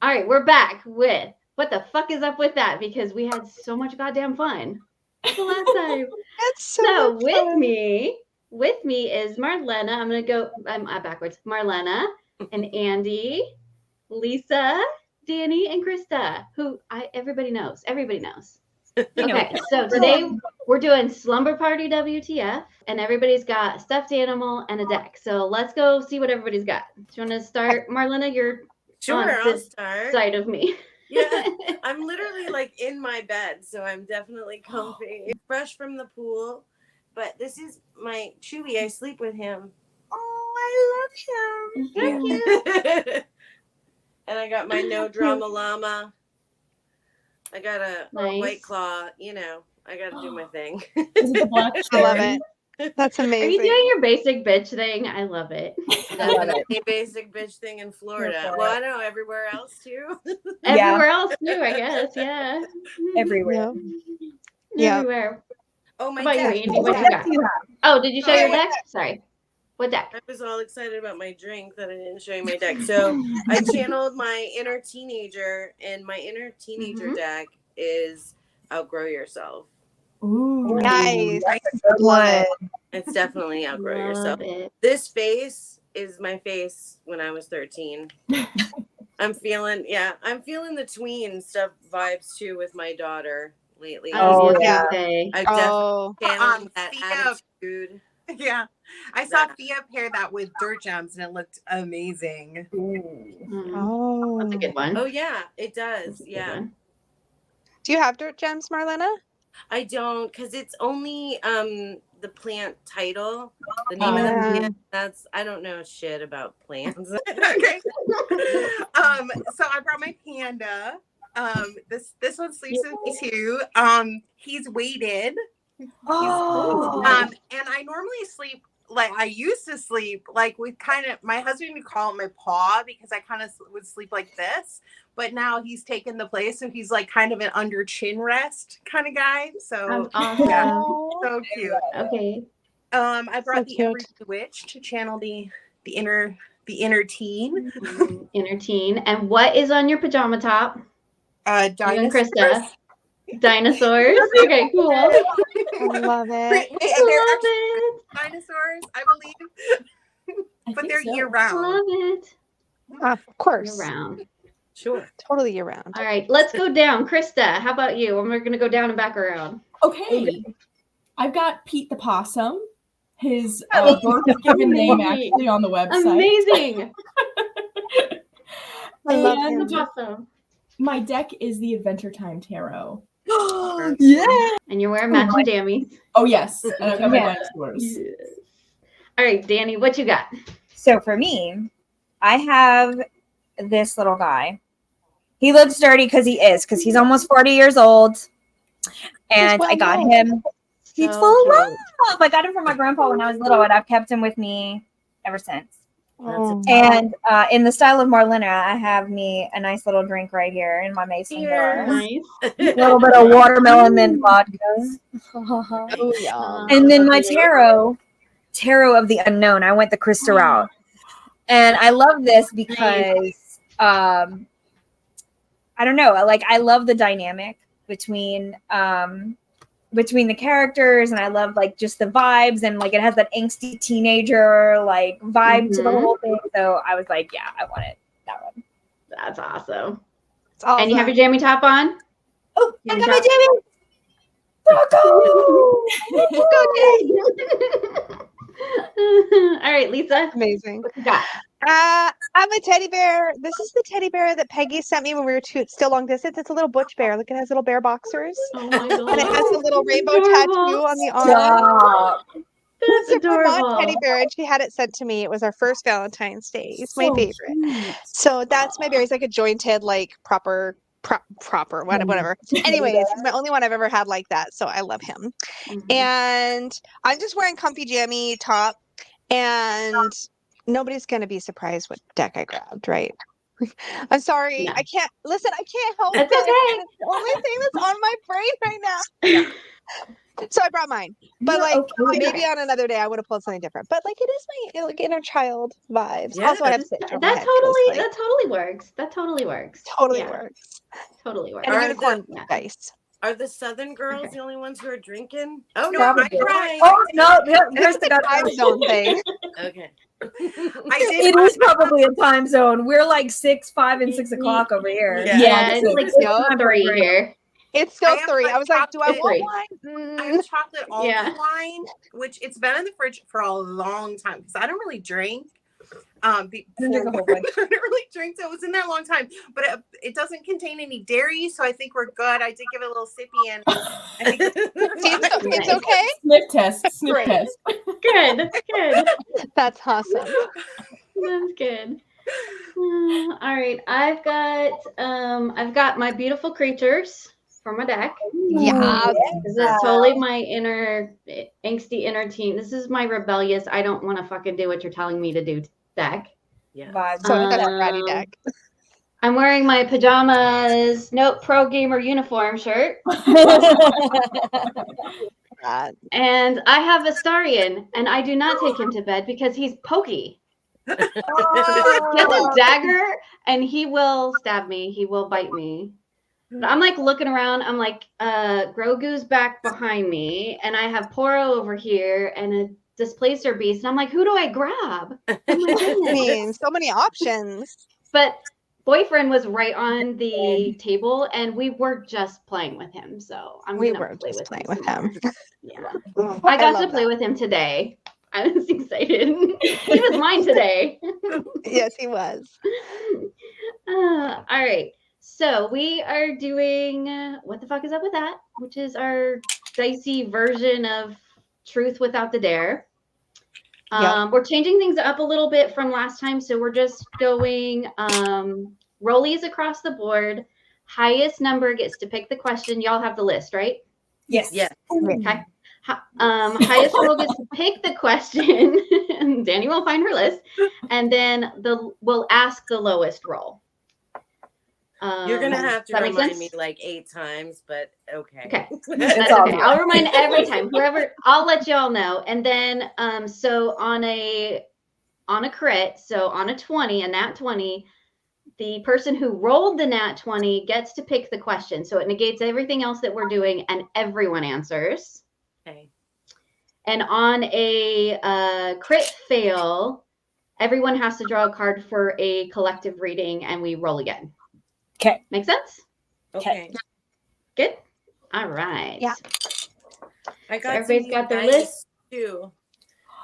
All right, we're back with what the fuck is up with that? Because we had so much goddamn fun the last time. That's so with fun. with me is Marlena. I'm gonna go. I'm backwards. Marlena and Andy, Lisa, Danny, and Krista. Who everybody knows. Everybody knows. Okay, so today we're doing Slumber Party WTF, and everybody's got stuffed animal and a deck. So let's go see what everybody's got. Do you want to start, Marlena? You're sure. on I'll start. Side of me. Yeah, I'm literally like in my bed, so I'm definitely comfy. Fresh from the pool, but this is my Chewy. I sleep with him. Oh, I love him. Thank you. And I got my no drama llama. I got a White Claw. You know, I got to do my thing. Is it the black I love it. That's amazing. Are you doing your basic bitch thing? I love it. Definitely basic bitch thing in Florida. Well, I know everywhere else too. Everywhere else too, I guess. Yeah. Everywhere. Yeah. Everywhere. Oh my God. God. Andy, what you got? Oh, did you show your deck? Sorry. What deck? I was all excited about my drink that I didn't show you my deck. So I channeled my inner teenager, and my inner teenager deck is Outgrow Yourself. Ooh, nice. Love it. It's definitely Outgrow Yourself. It. This face is my face when I was 13. I'm feeling the tween stuff vibes too with my daughter lately. Oh, yeah. I definitely channeled that Thea, attitude. Yeah. I saw Thea pair that with Dirt Gems and it looked amazing. Oh. That's a good one. Oh yeah, it does. Yeah. Do you have Dirt Gems, Marlena? I don't, because it's only the plant title. The name of the plant. I don't know shit about plants. Okay. So I brought my panda. This one sleeps with me too. He's weighted. And I normally sleep like I used to sleep like with kind of my husband would call it my paw because I kind of would sleep like this, but now he's taken the place, so he's like kind of an under chin rest kind of guy. So awesome. Yeah, so cute. Okay. I brought the Everyday Witch to channel the inner teen. Inner teen. And what is on your pajama top? Dinosaurs. You and Krista. Dinosaurs. Okay, cool. I love it. Dinosaurs, I believe. But they're year round. Love it. Of course. Year round. Sure. Totally year round. All right, let's go down. Krista, how about you? And we're going to go down and back around. Okay. I've got Pete the Possum. His birth given name actually on the website. Amazing. I love him. Awesome. My deck is the Adventure Time Tarot. Yeah. And you're wearing matching jammies. Oh, yes. And I've got my dinosaurs. Yes. All right, Danny, what you got? So for me, I have this little guy. He looks dirty because he's almost 40 years old. And I got him. He's full of love. I got him from my grandpa when I was little, and I've kept him with me ever since. And in the style of Marlena, I have me a nice little drink right here in my mason jar. Nice. A little bit of watermelon mint vodka. Oh, yeah. And then my tarot of the unknown. I went the Krista route. And I love this because I don't know, like I love the dynamic between the characters, and I love like just the vibes, and like it has that angsty teenager like vibe to the whole thing. So I was like, yeah, I want it. That one. That's awesome. It's awesome. And you have your jammy top on? Oh, I got my jammy. Go, all right, Lisa. Amazing. What you got? I'm a teddy bear. This is the teddy bear that Peggy sent me when we were still long distance. It's a little butch bear. Look, it has little bear boxers. Oh my God. And it has a little rainbow tattoo on the arm. That's It's a Vermont adorable. teddy bear, and she had it sent to me. It was our first Valentine's Day. It's my favorite. Cute. So that's my bear. He's like a jointed, like proper, whatever. Anyways, he's my only one I've ever had like that. So I love him. And I'm just wearing comfy jammy top, and nobody's going to be surprised what deck I grabbed, right? I'm sorry. No. I can't help That's it. okay. It's the only thing that's on my brain right now. So I brought mine. But You're like okay. maybe on another day I would have pulled something different. But like it is my like inner child vibes. Yeah. Also I have to sit That over my head 'cause, totally like, that totally works. That totally works. totally Yeah, works. totally works. And a Are unicorn the- dice. Are the Southern girls Okay. the only ones who are drinking? Oh No, no, Probably. I tried. Oh no, no, I think it's Krista a got time that. zone thing. Okay. I did. It is probably a time zone. We're like 6, 5, and 6 o'clock over here. Yeah. Yeah, it's like Yup. 3 here. It's still I have 3. a I was like, do I chocolate- want Three. wine? I have chocolate Aldi Yeah. wine, which it's been in the fridge for a long time because I don't really drink. drink a whole bunch. I don't really drink, so it was in there a long time. But it doesn't contain any dairy, so I think we're good. I did give it a little sippy, and I think See, it's Nice. okay. Sniff test. Sniff Great. test. Good. Good. That's awesome. That's good. All right, I've got my beautiful creatures for my deck. Yeah. This is totally my inner angsty inner teen. This is my rebellious. I don't want to fucking do what you're telling me to do deck. Yeah. Vibes. So that's our ratty Um, deck. I'm wearing my pajamas. Nope, pro gamer uniform shirt, and I have Astarion, and I do not take him to bed because he's pokey. He has a dagger, and he will stab me. He will bite me. But I'm like looking around. I'm like, Grogu's back behind me, and I have Poro over here, and a Displacer Beast. And I'm like, who do I grab? Oh my I goodness. mean, so many options. But boyfriend was right on the table, and we were just playing with him. So We gonna were play just with playing him with some him. more. Yeah, I got to love play with him today. I was excited. He was mine today. that. Yes, he was. All right. So we are doing What the Fuck Is Up With That, which is our dicey version of Truth Without the Dare. We're changing things up a little bit from last time. So we're just going rollies across the board. Highest number gets to pick the question. Y'all have the list, right? Yes. Yeah. Okay. Highest roll gets to pick the question. Danny will find her list, and then we'll ask the lowest roll. You're gonna have to does that make remind sense? me like 8 times, but okay. Okay. It's That's all okay. good. I'll remind every time. I'll let y'all know. And then so on a crit, so on a 20, a nat 20, the person who rolled the nat 20 gets to pick the question. So it negates everything else that we're doing, and everyone answers. Okay. And on a crit fail, everyone has to draw a card for a collective reading, and we roll again. Okay. Make sense? Okay. Good. All right. Yeah. I got everybody's some got their dice, list? too.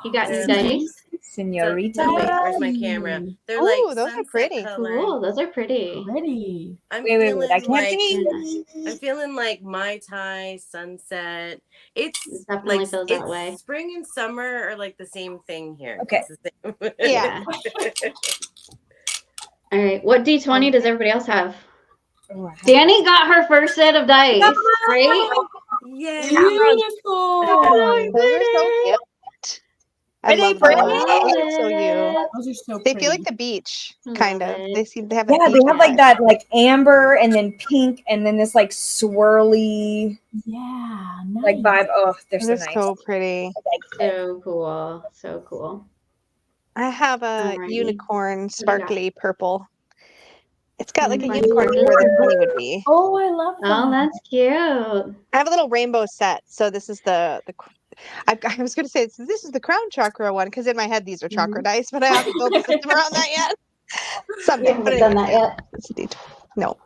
You got new Yeah. dice? Senorita. Wait, where's my camera? They're Ooh, like those are sunset pretty. color. Cool. Those are pretty. Pretty. I'm Wait, feeling I can't like see. I'm feeling like Mai Tai, sunset. It It's definitely like feels that way. spring and summer are like the same thing here. Okay. It's the same. Yeah. All right. What D20 does everybody else have? Oh, I have- Danny got her first set of dice, right? Yay. Beautiful. Those are so cute. I Ready love for those. it? Those are so you. Those are so They pretty. feel like the beach, I kind love of. it. They have a Yeah, beach they have like vibe. that like amber and then pink and then this like swirly Yeah. Nice. like vibe. Oh, they're They're so nice. so pretty. So cool. So cool. I have a Alrighty. unicorn got? sparkly purple. It's got like a Unicorn unicorn where the purple. honey would be. Oh, I love that. Oh, that's cute. I have a little rainbow set. So this is I was going to say this is the crown chakra one because in my head these are chakra dice, but I haven't built a system around that yet. We Someday. haven't But done anyway, that yet. it's a D20. No.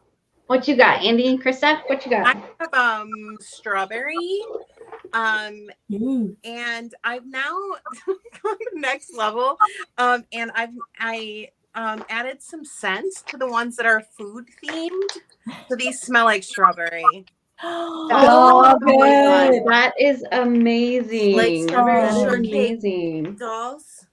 What you got, Andy? Krista? What you I got? have strawberry. Ooh. And I've now gone to the next level. And I added some scents to the ones that are food themed. So these smell like strawberry. Oh, my God, good. that is amazing. Like strawberry That is shortcake amazing. dolls.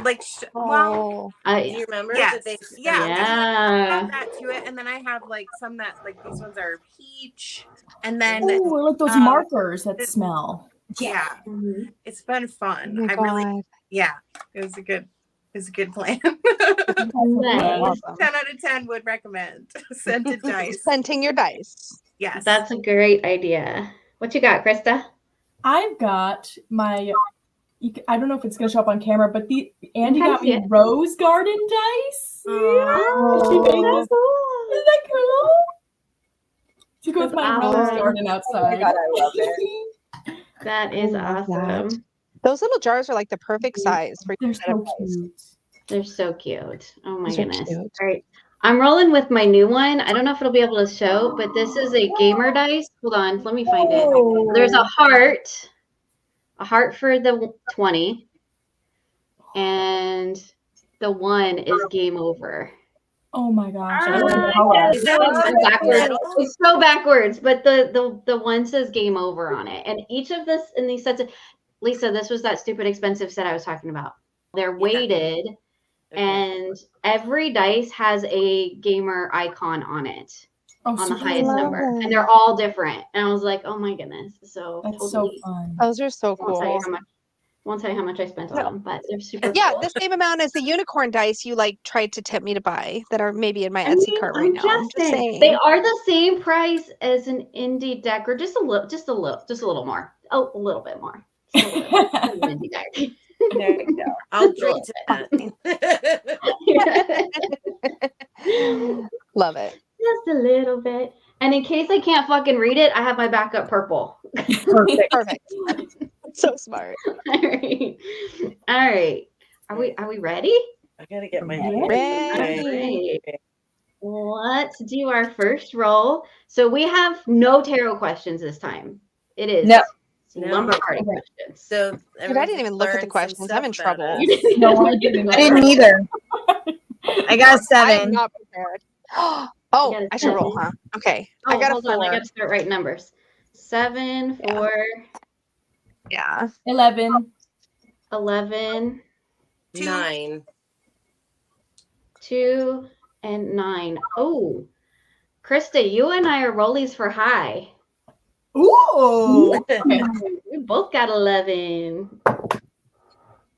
Like, well, Oh. Do you remember yes, that they yeah. I Yeah. have that to it, and then I have like some that like these ones are peach, and then Ooh, I like those markers that smell. yeah, Mhm. it's been Oh fun. my I really, God. yeah, it was a good plan. Nice. Awesome. 10 out of 10 would recommend scented dice. Scenting your dice. Yes. That's a great idea. What you got, Krista? I've got my. I don't know if it's gonna show up on camera, but Andy got see me it. rose garden dice. Oh, She made that's this. cool. Isn't that cool? To go with That's my rose awesome. garden Oh my outside. God, I love it. That is I love that. awesome. Those little jars are like the perfect size for They're your set of so dice. cute. They're so cute. Oh my Those are goodness. cute. All right. I'm rolling with my new one. I don't know if it'll be able to show, but this is a gamer dice. Hold on. Let me find it. There's a heart for the 20, and the 1 is game over. Oh my gosh. I Ah, love the color. Is that It's in so the backwards. middle? It's so backwards, but the 1 says game over on it. And each of this in these sets of, Lisa, this was that stupid expensive set I was talking about. They're weighted, Okay. and every dice has a gamer icon on it, Oh, on the super highest cool. number, that. and they're all different. And I was like, oh my goodness. So That's totally so fun. Those are so won't tell you cool. how much. Won't tell you how much I spent on No. them, but they're super Yeah, cool. the same amount as the unicorn dice you like tried to tempt me to buy that are maybe in my I Etsy mean, cart right I'm now. I'm just just saying. saying. They are the same price as an indie deck, or just a little more. Oh, a little bit more. Just a little bit. An indie deck. There you go. I'll drink to that. Love it. Just a little bit. And in case I can't fucking read it, I have my backup purple. Perfect. Perfect. So smart. All right. All right. Are we ready? I gotta get my Ready. All right. Let's do our first roll. So we have no tarot questions this time. It is No. Slumber Party Okay. questions. So Dude, I didn't even look at the questions. I'm in trouble. No, I didn't. I didn't either. I got a I am 7. not prepared. Oh, got a I should roll, 7. huh? Okay. Oh, I got a hold 4. on. I got to start writing numbers. 7, 4, Yeah. 11. 11, 9. 2, and 9. Oh, Krista, you and I are rollies for high. Ooh. Okay. We both got 11. All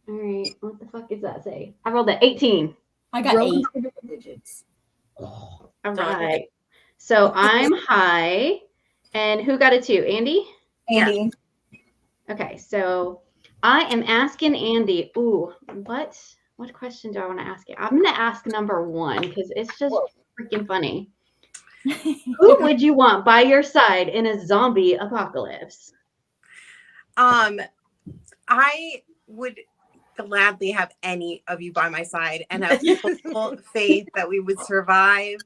right. What the fuck does that say? I rolled an 18. I got 8. digits. All right. So I'm high. And who got a 2? Andy? Andy. Okay. So I am asking Andy, ooh, what question do I want to ask you? I'm going to ask number 1 because it's just freaking funny. Who would you want by your side in a zombie apocalypse? I would gladly have any of you by my side and have full faith that we would survive.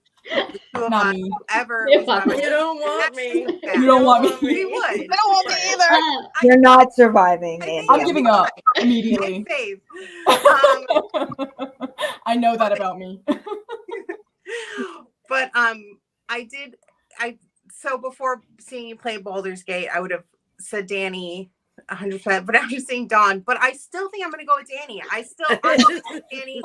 The two of Not us, me. whoever Yeah. was by my You don't want me. You don't want me. We would. I don't want me either. You're not surviving, I Andy. think I'm it giving would up be immediately. safe. I know that about me. But so before seeing you play Baldur's Gate, I would have said Danny 100%, but I'm just saying Dawn. But I still think I'm gonna go with Danny. Danny.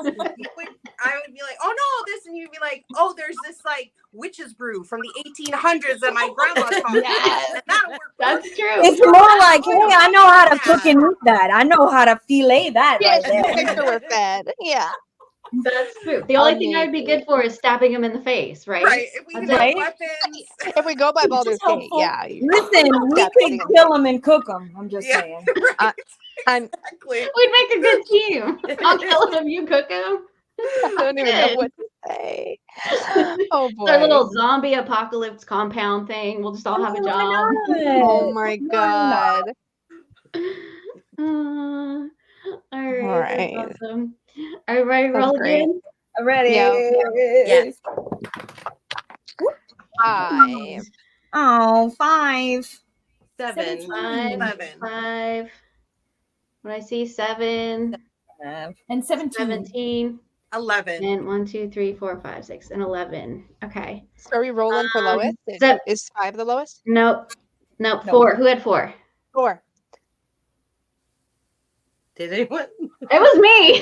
I would be like, oh no, this, and you'd be like, oh, there's this like witch's brew from the 1800s that my grandma taught me. Yes. And that'll work. That's true. It's more like, hey, I know how to cook and eat that. I know how to fillet that Yes, right there. make sure we're fed. Yeah. That's true. The only thing I'd be good for is stabbing him in the face, right? Right. If we That's have Right. weapons. If we go by Baldur's Just Gate, helpful. yeah. Listen, we Definitely. could kill them and cook them. I'm just Yeah. saying. Right. I'm, Exactly. We'd make a good team. I'll kill him, you cook him. I don't even know Good. what to say. Oh It's our boy. little zombie apocalypse compound thing. We'll just all have a job. Oh my god. All right. All right. That's awesome. Are you ready to That's roll great. again? Ready? Yeah. 5. Oh, 5. 7. 5, 11. 5. When I see 7, And 17. 17, 11. and 1, 2, 3, 4, 5, 6, and 11. Okay. So are we rolling for lowest? so- Is 5 the lowest? Nope. 4. Who had 4? 4. Did anyone? It was me.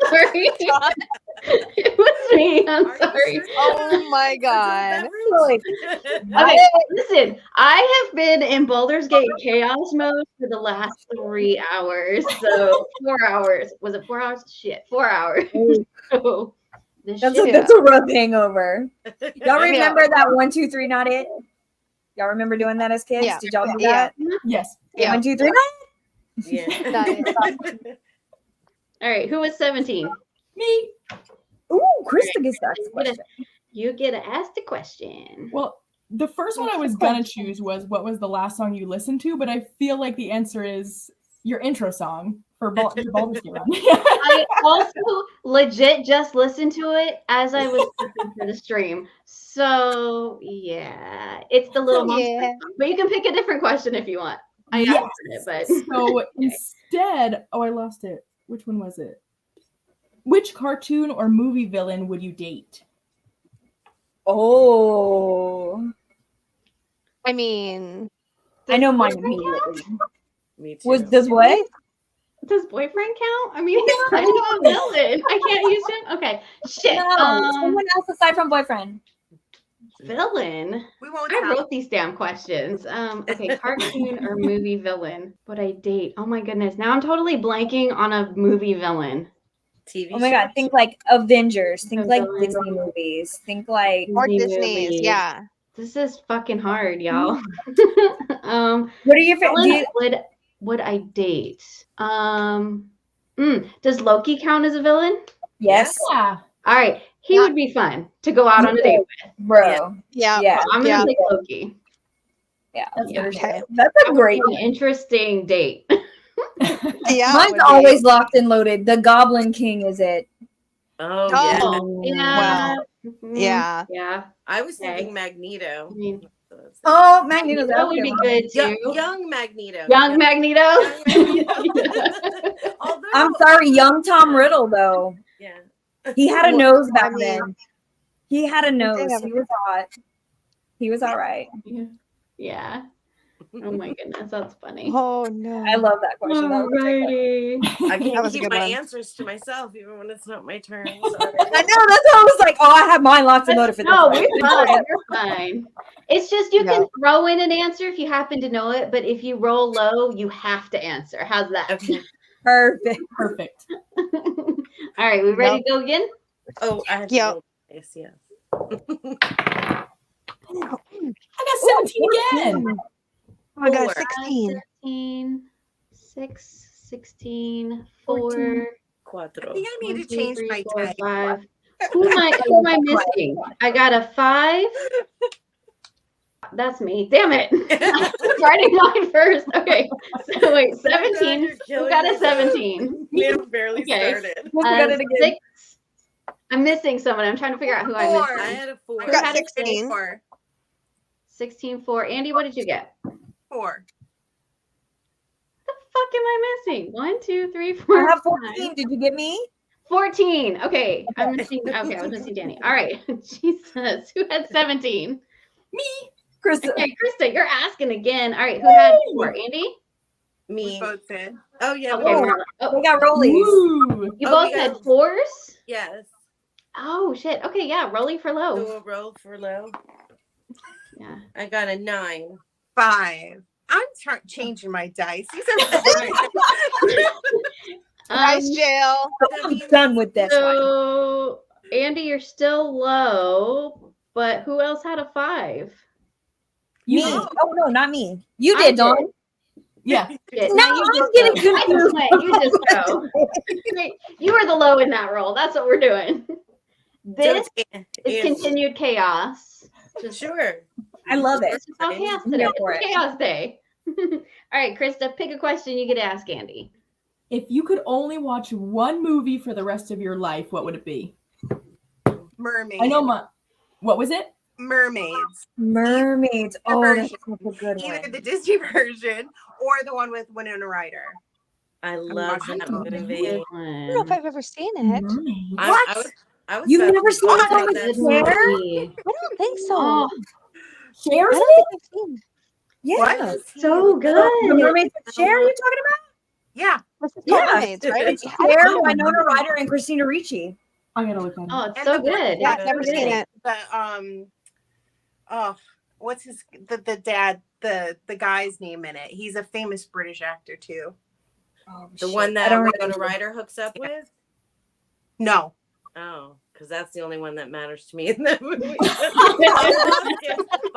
Sorry. It was me. I'm Are you sorry. serious? Oh my god. Okay, listen, I have been in Baldur's Gate chaos mode for the last 3 hours. So 4 hours. Was it 4 hours? Shit, 4 hours. So the That's shit. a rough hangover. Y'all Yeah. remember that 1, 2, 3, not it? Y'all remember doing that as kids? Yeah. Did y'all do Yeah. that? Yes. Yeah. 1, 2, 3. Yeah. Nice. All right, who was 17? Me. Ooh, Krista gets that question. You get to ask the question. Well, the first one I was gonna choose was what was the last song you listened to, but I feel like the answer is your intro song for Baldur's Gate Run. I also legit just listened to it as I was listening for the stream. So yeah, it's the little monster Yeah. song. But you can pick a different question if you want. I Yes. answered it, but So instead, oh, I lost it. Which one was it? Which cartoon or movie villain would you date? Oh, I mean, I know mine boyfriend immediately. Me too. Does what? does boyfriend count? I mean, I know a villain. I can't use him. Okay, shit. No, someone else aside from boyfriend. Villain. We won't I tell. wrote these damn questions. Okay, cartoon or movie villain? Would I date? Oh my goodness. Now I'm totally blanking on a movie villain. TV Oh my show? god, think like Avengers, think like Villain. Disney movies, think like or Disney Disney's. movies. Yeah. This is fucking hard, y'all. what are your Villain favorite? would I date? Does Loki count as a villain? Yes, Yeah. All right, he Yeah. would be fun to go out on a date with. bro. Yeah. Yeah, I'm Yeah. gonna pick Loki. yeah. Yeah. Okay. That's a great. An interesting date. Yeah. Mine's would be. always locked and loaded. The Goblin King is it? Oh, Oh. yeah. Yeah. Wow. Yeah. Yeah. I was Okay. thinking Magneto. I mean, Oh, Magneto's that would be good too. Young Magneto. Young Magneto. Young Magneto. Although, I'm sorry, young Tom Riddle though. yeah. He had a Well, nose back I mean- then. He had a nose. have a- He was hot. He was all right. Yeah. Oh my goodness, that's funny. Oh no. I love that question. That was a great question. Alrighty. I That can't was a keep good my one. answers to myself even when it's not my turn. Sorry. I know. That's why I was like, oh, I have mine locked and loaded for this. No, one. we're fine. We're fine. It's just you Yeah. can throw in an answer if you happen to know it, but if you roll low, you have to answer. How's that? Okay. Perfect. Perfect. All right, we ready to go again? Oh, I have to Yep. roll this, yes. I got 17 again. Oh my god, Four. 16. 16, 6, 16, 4. 14. Cuatro. I think I need to change my 4, type. 5. Who am I missing? I got a 5. That's me. Damn it. Writing mine first. Okay. So wait, 17. You're Who killing got a yourself. 17? We have barely Okay. started. We got it again. 6. I'm missing someone. I'm trying to figure out who I'm Four. I missing. had a 4. I Who got had a 16. 4. 16, 4. Andy, what did you get? 4. The fuck am I missing? 1, 2, 3, 4. I have 5. 14. Did you get me? 14. Okay. I'm missing. Okay, I was missing Danny. All right. Jesus. Who had 17? Me. Krista. Okay, Krista, you're asking again. All right. Who had 4? Andy? We Me. both did. Oh, yeah. Okay, we- Marla. Oh, We got rollies. Ooh. you Oh, both we had got- 4s? Yes. Oh, shit. Okay, yeah. Rolling for So low. we'll roll for low. Yeah. I got a 9. 5. I'm changing my dice. These are fine. Nice jail. I'm done with this one. So, Andy, you're still low, but who else had a 5? Me. You. Oh no, not me. You I did, Dawn. Yeah. Yeah, No, you I'm just getting go. I just confused. went. You just go. Wait, you were the low in that roll. That's what we're doing. This is continued chaos. Just Sure. I love it. It's all chaos I'm today. here for It's it. chaos day. All right, Krista, pick a question you get to ask Andy. If you could only watch one movie for the rest of your life, what would it be? Mermaids. I know my. What was it? Mermaids. Mermaids. Oh, that's version. such a good Either one. the Disney version or the one with Winona Ryder. I love watching that that movie. Good I don't know if one. I've ever seen it. Mermaid. I was You've about never to seen talk that about one that with Good Cher? movie. I don't think so. Oh, Cher's I in don't it? think I've seen. Yeah. What? so The good. Mermaids with Cher you're talking Yeah. What's it Yeah. called? Mermaids, right? about? It's I don't Cher, know. Winona Ryder, and Christina Ricci. I gotta look at it. Oh, it's And so the boy- good. Yeah, It's I've never so seen good. it. What's the dad, the guy's name in it? He's a famous British actor too. Oh, The shit. one I that don't Winona remember. Ryder hooks up with? No. Oh, because that's the only one that matters to me in that movie.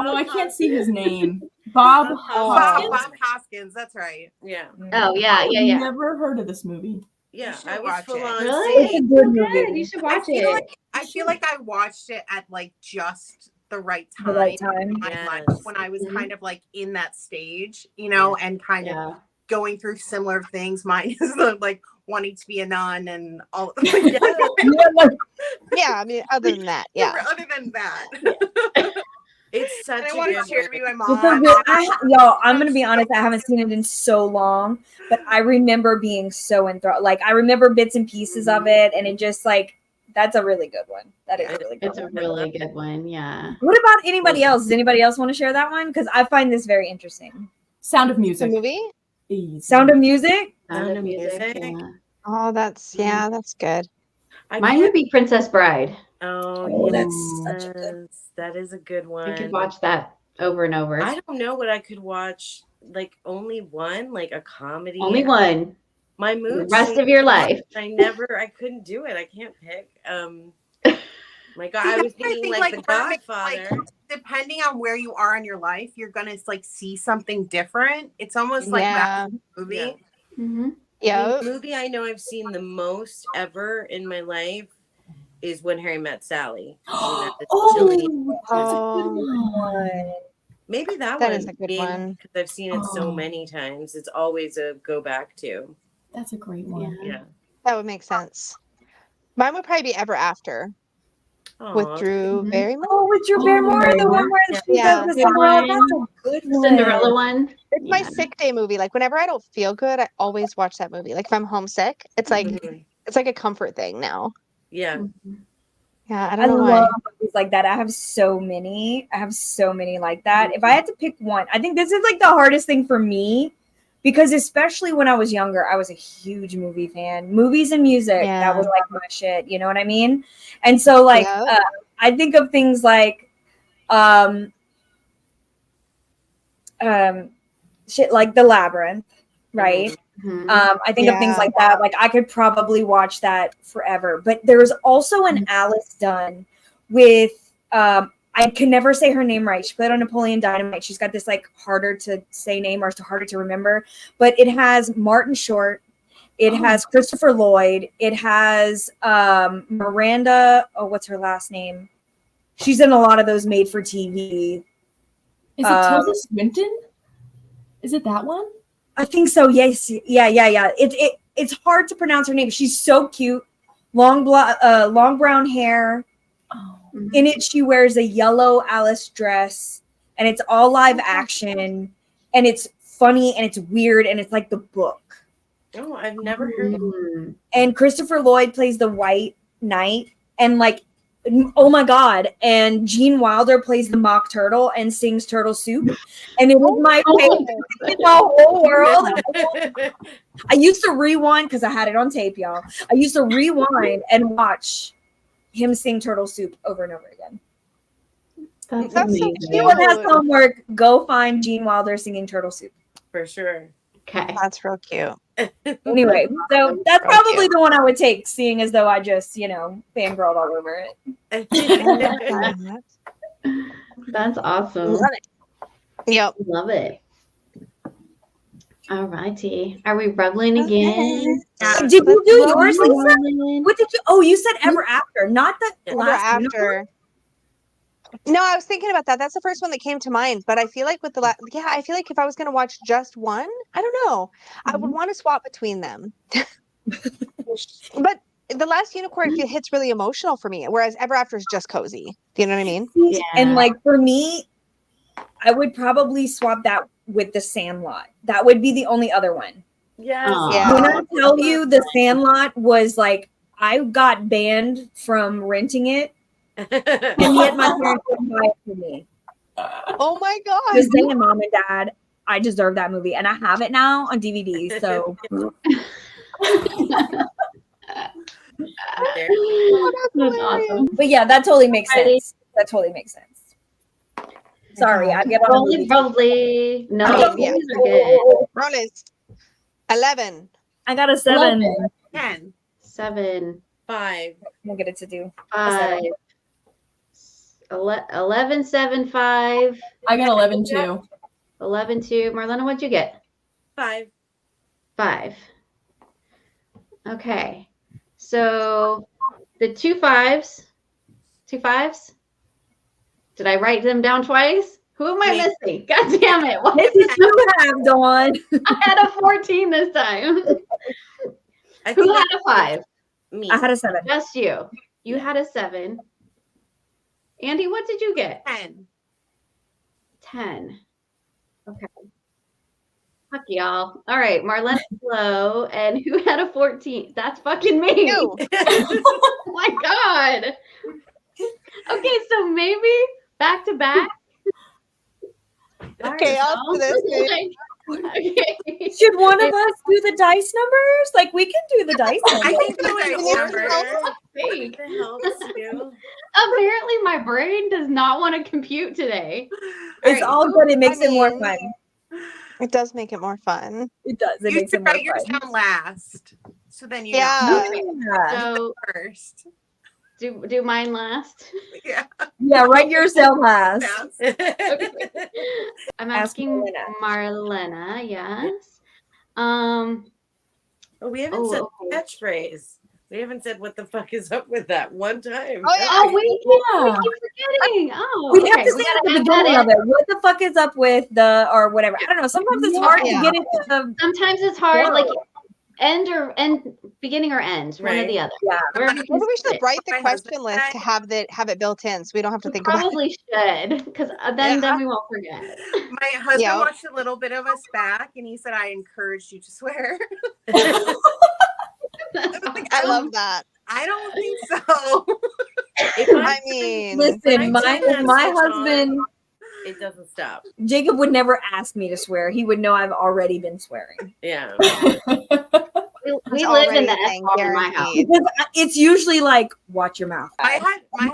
Oh, I can't see his name. Bob Bob Hoskins. Hoskins. That's right. Yeah. Oh yeah, yeah, yeah. Never heard of this movie. Yeah. should I was watch full it. on Really? It's a saying, good So good. movie. You should I watch feel it. like I watched it at like just the right The time. right time. in my life, Yes. when I was Mhm. kind of like in that stage, you know, and kind of Yeah. going through similar things. Mine is the like wanting to be a nun and all. Yeah, I mean, other than that, yeah. Other than that, It's such and I a wanted good to share it movie. with my It's a mom. good, y'all, I'm gonna be honest, I haven't seen it in so long, but I remember being so enthralled. Like I remember bits and pieces of it, and it just like that's a really good one. That is a really good It's a one. really good one. Yeah. What about anybody else? Does anybody else want to share that one? Because I find this very interesting. Sound of The Music. movie? Easy. Sound of Music? Sound of Music. Yeah. Oh, that's that's good. I Mine can't- would be Princess Bride. Oh, Oh, yes. that's such a good. That is a good one. You could watch that over and over. I don't know what I could watch. Like only one, like a comedy. Only one. My The mood. rest of your life. I couldn't do it. I can't pick. My God, I was thinking like The Godfather. Depending on where you are in your life, you're gonna like see something different. It's almost like Yeah. that movie. Yeah. Mm-hmm. Yeah. The movie I know I've seen the most ever in my life is When Harry Met Sally. Oh, That's a good one. Maybe that That one. is a good one. Because I've seen it so Oh. many times. It's always a go back to. That's a great one. Yeah. Yeah. That would make sense. Mine would probably be Ever After with Aw. Drew Mhm. Barrymore. Oh, with Drew Barrymore, the one where she's Yeah. the Cinderella. That's a good one. Cinderella one. It's my Yeah. sick day movie. Like whenever I don't feel good, I always watch that movie. Like if I'm homesick, it's like Mhm. it's like a comfort thing now. Yeah. Mhm. Yeah, I I don't know love why. movies like that. I have so many. Like that. If I had to pick one, I think this is like the hardest thing for me because especially when I was younger, I was a huge movie fan. Movies and music, that was like my shit. You know what I mean? And so like Yeah. I think of things like shit like The Labyrinth, right? Mhm. I think of things Yeah. like that. Like I could probably watch that forever. But there's also an Alice Dunn with I can never say her name right. She played on Napoleon Dynamite. She's got this like harder to say name or harder to remember. But it has Martin Short. It has Christopher Lloyd. It has Miranda. Oh, what's her last name? She's in a lot of those made for TV. Is it Tilda Swinton? Is it that one? I think so. Yes. Yeah. It's hard to pronounce her name. She's so cute. Long brown hair. Oh. In it, she wears a yellow Alice dress, and it's all live action, and it's funny and it's weird, and it's like the book. Oh, I've never heard of it. Mhm. And Christopher Lloyd plays the White Knight, and like, oh my god! And Gene Wilder plays the Mock Turtle and sings Turtle Soup, and it is my favorite in the whole world. I used to rewind because I had it on tape, y'all. I used to rewind and watch him sing Turtle Soup over and over again. That's That's so amazing. cute. Anyone has homework, go find Gene Wilder singing Turtle Soup. For sure. Okay. That's real cute. Anyway, so that's Thank probably you. the one I would take, seeing as though I just, fangirled all over it. That's awesome. Love it. Yep. Love it. All righty. Are we reveling again? Did you do yours, Lisa? Reveling. What did you? Oh, you said Ever After, not the Yeah. Ever last Unicorn? After. No, I was thinking about that. That's the first one that came to mind. But I feel like with the I feel like if I was going to watch just one, I don't know. I would want to swap between them. But the Last Unicorn hits really emotional for me, whereas Ever After is just cozy. Do you know what I mean? Yeah. And like for me, I would probably swap that with The Sandlot. That would be the only other one. Yes. Yeah. When I tell you The Sandlot was like, I got banned from renting it, and yet my parents wouldn't buy it for me. Oh my god. Just saying, Mom and Dad, I deserve that movie, and I have it now on DVD. So That's awesome. but yeah, that totally makes sense. That totally makes sense. Sorry, I get on the Probably. No, Yeah. these are good. Rollers. 11. I got a 7. 10. 7, 5. We'll get it to do. 5, 11, 7, 5, I got 11 too. 11, 2. Marlena, what'd you get? 5. 5. Okay. So the 2 5s. 2 5s? Did I write them down twice? Who am I Me. missing? God damn it. What? Maybe you have, Dawn. I had a 14 this time. I Who think had a 5? me. I had a 7. Just you. You had a 7. Andy, what did you get? 10. 10. Okay. Fuck y'all. All right, Marlena low, and who had a 14? That's fucking me. You. Oh my god. Okay, so maybe back to back. All right, Chaos y'all. to this, dude. Okay. Should one of us do the dice numbers? Like, we can do the dice I numbers. can do it number. Fake. That helps you. Apparently, my brain does not want to compute today. It's All all good. It makes I it more mean, fun. It does make it more fun. It does. It You makes it should more write yours fun. down last. So then you Yeah. Yeah. So know first. do mine last. Yeah. Yeah, write yours down last. Yes. I'm Ask asking Marlena. Marlena. Yes. We haven't said catchphrase. We haven't said what the fuck is up with that one time. Oh, yeah. Oh, we Yeah. keep forgetting. Oh, We have okay. to say at the beginning of it. What the fuck is up with the or whatever? I don't know. Sometimes it's hard to Yeah. get into the Sometimes it's hard, Whoa. like end, beginning or end, one or Right. the other. yeah. Wherever you Maybe can we fit should it. write the My question husband list said- to have it built in, so we don't have to We think about it. probably should, because then Yeah. we won't forget. My husband Yeah. watched a little bit of us back and he said I encouraged you to swear. I love that. I don't think so. I mean, Listen, When I my turn that my switch on, husband it doesn't stop. Jacob would never ask me to swear. He would know I've already been swearing. Yeah. We live in the already S bomb in my house. guaranteed. Because it's usually like, watch your mouth. My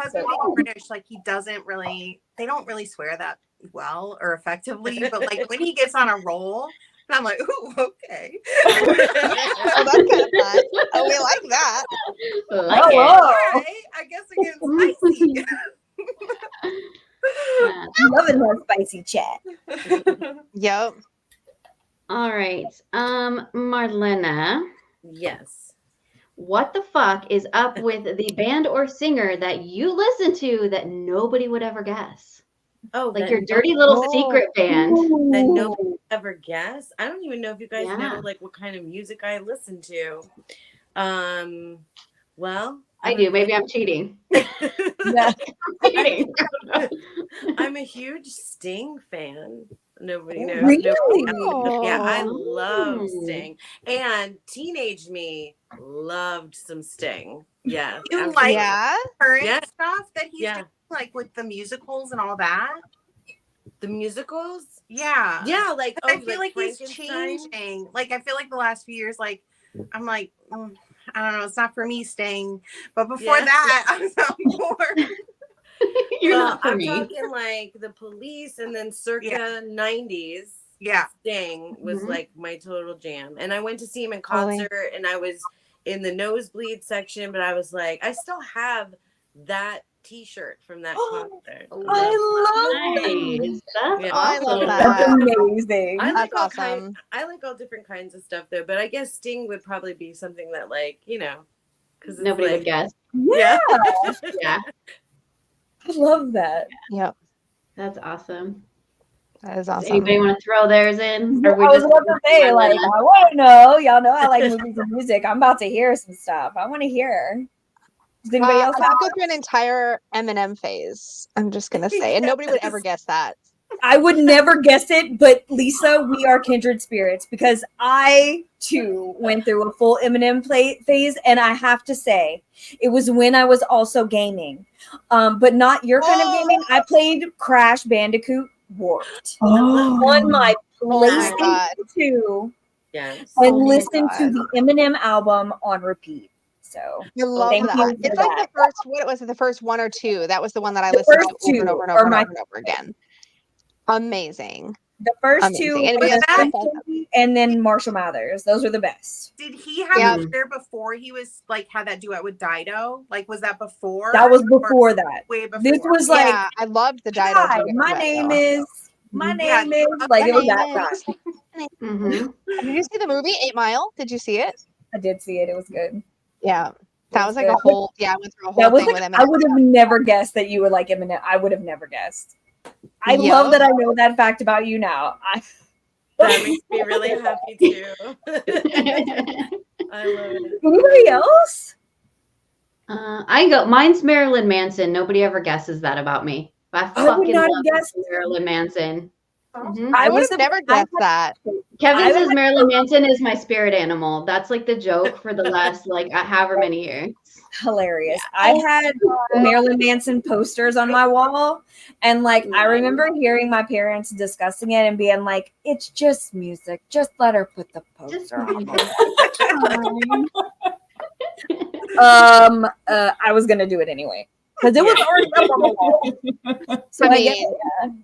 husband being British, like they don't really swear that well or effectively, but like when he gets on a roll, I'm like, ooh, okay. Oh, that's kind of fun. Oh, we like that. Like Oh, it. whoa. All right, I guess I'm getting spicy. Yeah. Loving that spicy chat. Yep. All right. Marlena, Yes. what the fuck is up with the band or singer that you listen to that nobody would ever guess? Oh, Like that your dirty little Oh. secret band. that nobody would ever guess. I don't even know if you guys Yeah. know like what kind of music I listen to. Well, I do. Maybe I'm cheating. Yeah. Cheating. I'm a huge Sting fan. Nobody knows. Really? Nobody else. Yeah, I Oh. love Sting. And teenage me loved some Sting. Yeah. You absolutely. like Yeah. current Yeah. stuff that he's Yeah. doing, like with the musicals and all that? The musicals? Yeah. Yeah, like I feel like he's Frankenstein. changing. Like I feel like the last few years, like I'm like, I don't know, it's not for me, Sting. But before Yeah. that, I was on board. You're Well, not for I'm me. talking like the Police and then circa Yeah. 90s. Yeah. Sting was Mhm. like my total jam. And I went to see him in Totally. concert and I was in the nosebleed section, but I was like, I still have that t-shirt from that concert. I love Nice. That's Yeah. Oh, I love awesome. that. That's amazing. I like That's all awesome. I like all different kinds of stuff there, but I guess Sting would probably be something that like, because Nobody would guess. Yeah, Yeah, I love that. Yep. that's awesome. That is Does awesome. anybody want to throw theirs in? I Or we was just about to say, like, I want to know. Y'all know I like movies and music. I'm about to hear some stuff. I want to hear. Does anybody else I have? could go through an entire Eminem phase. I'm just gonna say, and nobody would ever guess that. I would never guess it, but Lisa, we are kindred spirits because I too went through a full Eminem phase, and I have to say, it was when I was also gaming, but not your kind of gaming. I played Crash Bandicoot Warped on my Oh my PlayStation god. 2 yes. and Oh my listened to God. the Eminem album on repeat. So I love thank that. you for It's like that. the first. What was it? The first one or two. That was the one that I The listened first to over and two over and are over and my- over and over again. Amazing. the first Amazing. two, Anybody were else? and then Marshall Mathers. Those are the best. Did he have Yeah. a career before he was like had that duet with Dido? Like was that before? That was or before that. way before. This was like, Yeah, I loved the Dido. hi, duet my though. name is My Yeah. name is like it was that time. Mhm. Did you see the movie 8 Mile? Did you see it? I did see it. It was good. Yeah. That was like good. a whole, I went through a whole That was thing like, with I Eminem. would have never guessed that you would like Eminem. I would have never guessed. I Yup. love that I know that fact about you now. That makes me really happy too. I love it. Anybody else? I go. Mine's Marilyn Manson. Nobody ever guesses that about me. But I I would fucking not love have guessed. Marilyn Manson. Mhm. I would was have a- never I guessed that. Kevin I says would- Marilyn Manson is my spirit animal. That's like the joke for the last however many years. Hilarious. I had Marilyn Manson posters on my wall, and I remember hearing my parents discussing it and being like, "It's just music. Just let her put the Just poster on." music. I was gonna do it anyway because it was already up on the wall. So I I guess, mean,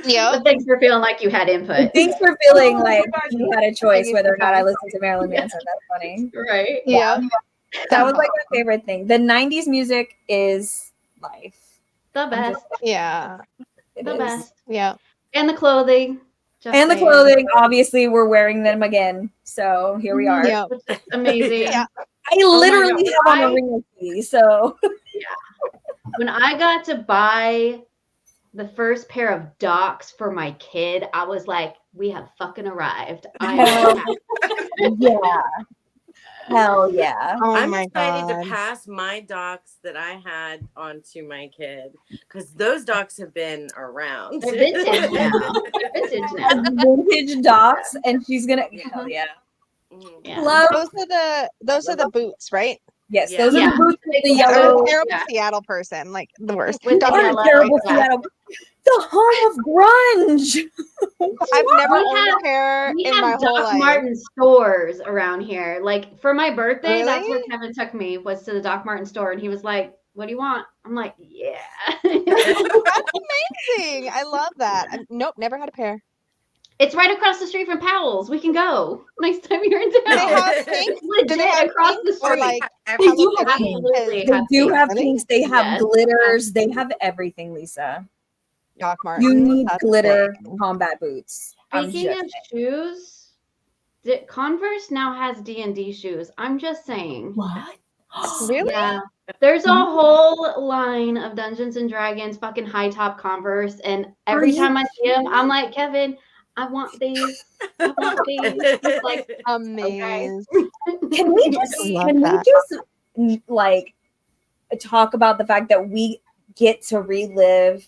yeah. But thanks for feeling like you had input. thanks for feeling like you had a choice whether or not I listened to Marilyn Manson. That's funny. Right? Yeah. That was like my favorite thing. The 90s music is life. The best. Yeah. It The is. best. Yeah. And the clothing. Just And the saying. clothing, obviously, we're wearing them again. So here we are. Yeah. Which is amazing. Yeah. I literally God. have on a ring key. So When I got to buy the first pair of Docs for my kid, I was like, we have fucking arrived. yeah. Hell yeah. Oh I'm my excited God. to pass my docs that I had on to my kid because those docs have been around. They're vintage now. They're vintage now. Vintage docs, and she's gonna hell yeah. Mhm. Yeah. Love Those are the boots, right? yes, Yeah. those are Yeah. the boots with the Yeah. I'm yellow. a terrible Yeah. Seattle person, like the worst. With the What a yellow, terrible yeah. Seattle. The home of grunge. I've never We owned have- a pair We in my have whole Doc life. Martin stores around here. Like for my birthday, that's where Really? Kevin took me, was to the Doc Martin store, and he was like, "What do you want?" I'm like, "Yeah." That's amazing. I love that. Nope, never had a pair. It's right across the street from Powell's. We can go next time you're in Do they town. have pink? Legit Do they have across pink the or street. like They do have Hello Kitty? Absolutely. They do pink. have Really? pinks. They have Yes. glitters. They have everything, Lisa. Doc Martens? You need That's glitter amazing. combat boots. I'm Speaking just of shoes, Converse now has D&D shoes. I'm just saying. What? Really? Yeah. There's a whole line of Dungeons and Dragons fucking high top Converse, and every you time I see them, I'm like, Kevin, I want these. I want these. He's like, Amazing. Can we just Love can that. we just like talk about the fact that we get to relive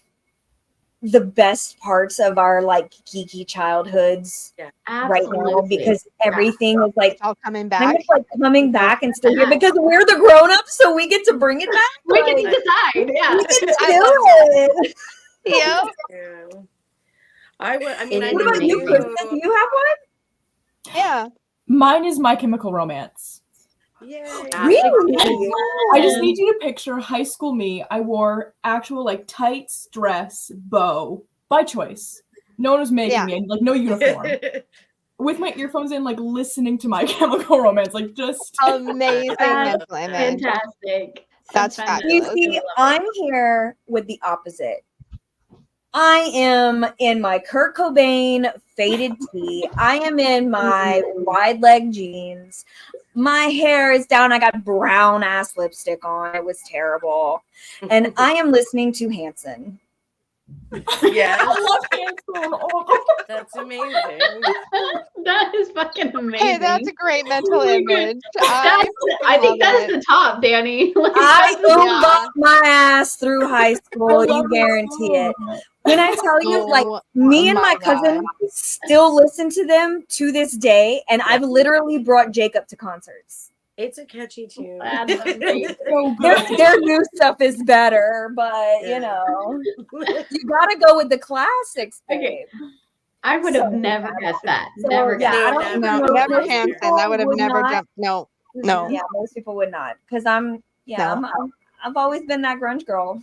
the best parts of our like geeky childhoods right now absolutely. because everything is like It's all coming kind back. of like coming back and still here because we're the grown-ups, so we get to bring it back. we can Like, decide. Yeah. we get to I do it. Yeah. Yeah. I would. I mean, It I is What never about you, amazing. knew. Krista? Do you have one? Yeah. Mine is My Chemical Romance. Yay. Really? I just need you to picture high school me. I wore actual like tights, dress, bow by choice. No one was making Yeah. me, like no uniform. With my earphones in, like listening to My Chemical Romance, like just Amazing That's mental image. fantastic. That's fantastic. fabulous. You see, I'm here with the opposite. I am in my Kurt Cobain faded tee. I am in my wide leg jeans. My hair is down. I got brown ass lipstick on. It was terrible. And I am listening to Hanson. Yeah, I love Hanson. Oh, that's amazing. That is fucking amazing. Hey, that's a great mental Oh my God. image. I think that love is the top, Danny. Like, I that's- owned up my ass through high school. You love guarantee it. Hanson. When I tell you, like, Oh me and my my cousin God. still listen to them to this day, and I've literally brought Jacob to concerts. It's a catchy tune. That's amazing. So Their, good. their new stuff is better, but Yeah. you know, you gotta go with the classics, Okay. babe. I would have So- never guessed that. So, Never yeah, guessed I No, don't No, know. never Most Hanson. people That would have never not. jumped. No. No. Yeah, most people would not, because No. I've always been that grunge girl.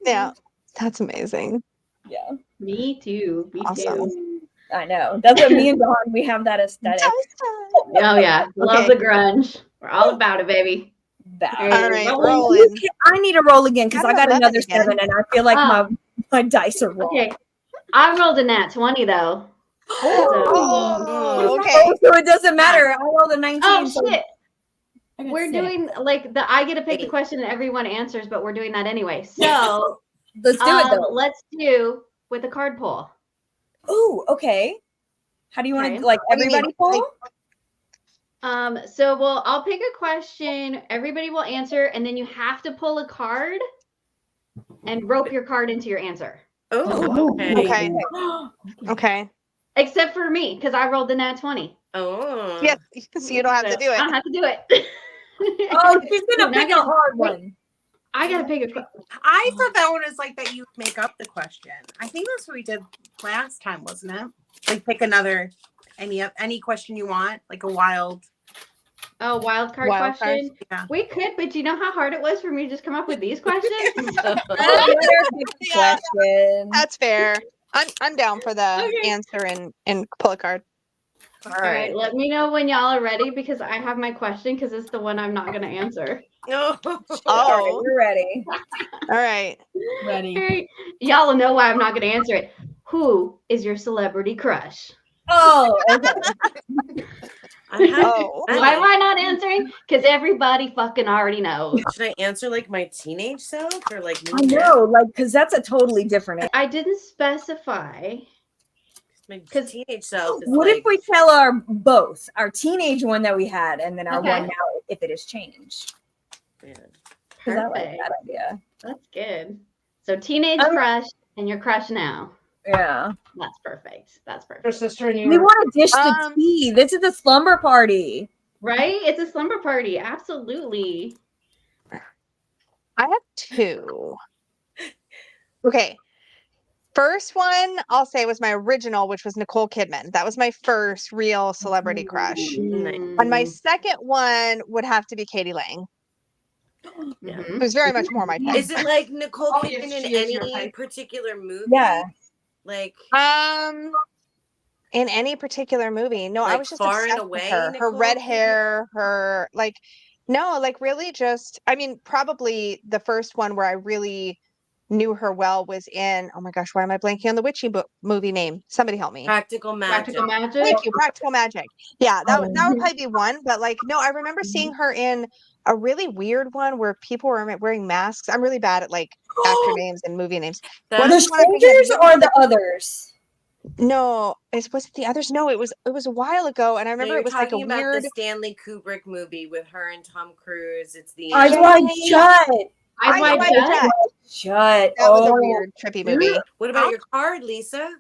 Yeah. That's amazing. Yeah, Me too. Me Awesome. too. I know. That's what me and Dawn, we have that aesthetic. Oh yeah. Love Okay. the grunge. We're all about it, baby. Bad. All right, Rolling. rolling. I need to roll again because Got I got 11 another again. 7, and I feel like my dice are wrong. Okay. I rolled a nat 20 though. Oh, okay. Oh, so it doesn't matter. I rolled a 19. Oh so- shit. I got We're 6. doing like I get to pick the Eight. question and everyone answers, but we're doing that anyway. So Let's do it though. let's do with a card pull. Oh, okay. How do you want Okay. to like What do you mean? everybody pull? So I'll pick a question, everybody will answer, and then you have to pull a card and rope your card into your answer. Oh, okay. Okay. Okay. Except for me, because I rolled the nat 20. Oh. Yes, so you don't have to do I it. don't have to do it. Oh, she's gonna Now I pick a gotta- hard one. I gotta pick a question. I thought that one was like that you make up the question. I think that's what we did last time, wasn't it? Like pick another any question you want, like a wild. Oh, wild card Wild card. question. Yeah. We could, but you know how hard it was for me to just come up with these questions? Question. That's fair. I'm down for the Okay. answer and pull a card. All right, let me know when y'all are ready because I have my question because it's the one I'm not gonna answer. No. Oh, You're ready. all right. Ready. All right. Y'all will know why I'm not gonna answer it. Who is your celebrity crush? Oh, okay. I have Oh. Why am I not answering? Because everybody fucking already knows. Should I answer like my teenage self or like me I now? know, like, because that's a totally different. I didn't specify. My 'Cause- teenage self is What like, if we tell our teenage one that we had, and then our Okay. one now, if it has changed? man, 'Cause I like Perfect. that idea. That's good. So teenage I'm- crush and your crush now. Yeah. That's perfect. That's perfect. Your sister and you. We want to dish the Um, tea. This is a slumber party. Right? It's a slumber party. Absolutely. I have two. Okay. First one I'll say was my original, which was Nicole Kidman. That was my first real celebrity crush. And my second one would have to be Katie Lang, Mhm. who's very much more my type. is it like Nicole Oh, Kidman yes, in she is your any type. particular movie? Yeah. Like In any particular movie. No, I Like was just Far and obsessed with Away, her. Her Nicole red Kidman? hair, her like no, like really just I mean, probably the first one where I really knew her well was in oh my gosh, why am I blanking on the witchy movie name? Somebody help me. Practical Magic. Practical Magic. Thank you, Practical Magic. Yeah, that would Mhm. probably be one. But like, no, I remember seeing her in a really weird one where people were wearing masks. I'm really bad at like actor names and movie names. That's What The is the one I think had strangers really or the others? No, was it the others? No, it was a while ago, and I No, remember you're it was like a talking about weird. the Stanley Kubrick movie with her and Tom Cruise. It's the Eyes Yeah, wide yeah, shut. Eyes Wide Wide Shut. Shut. Shut. That was a Oh. weird, trippy movie. What about your card, Lisa?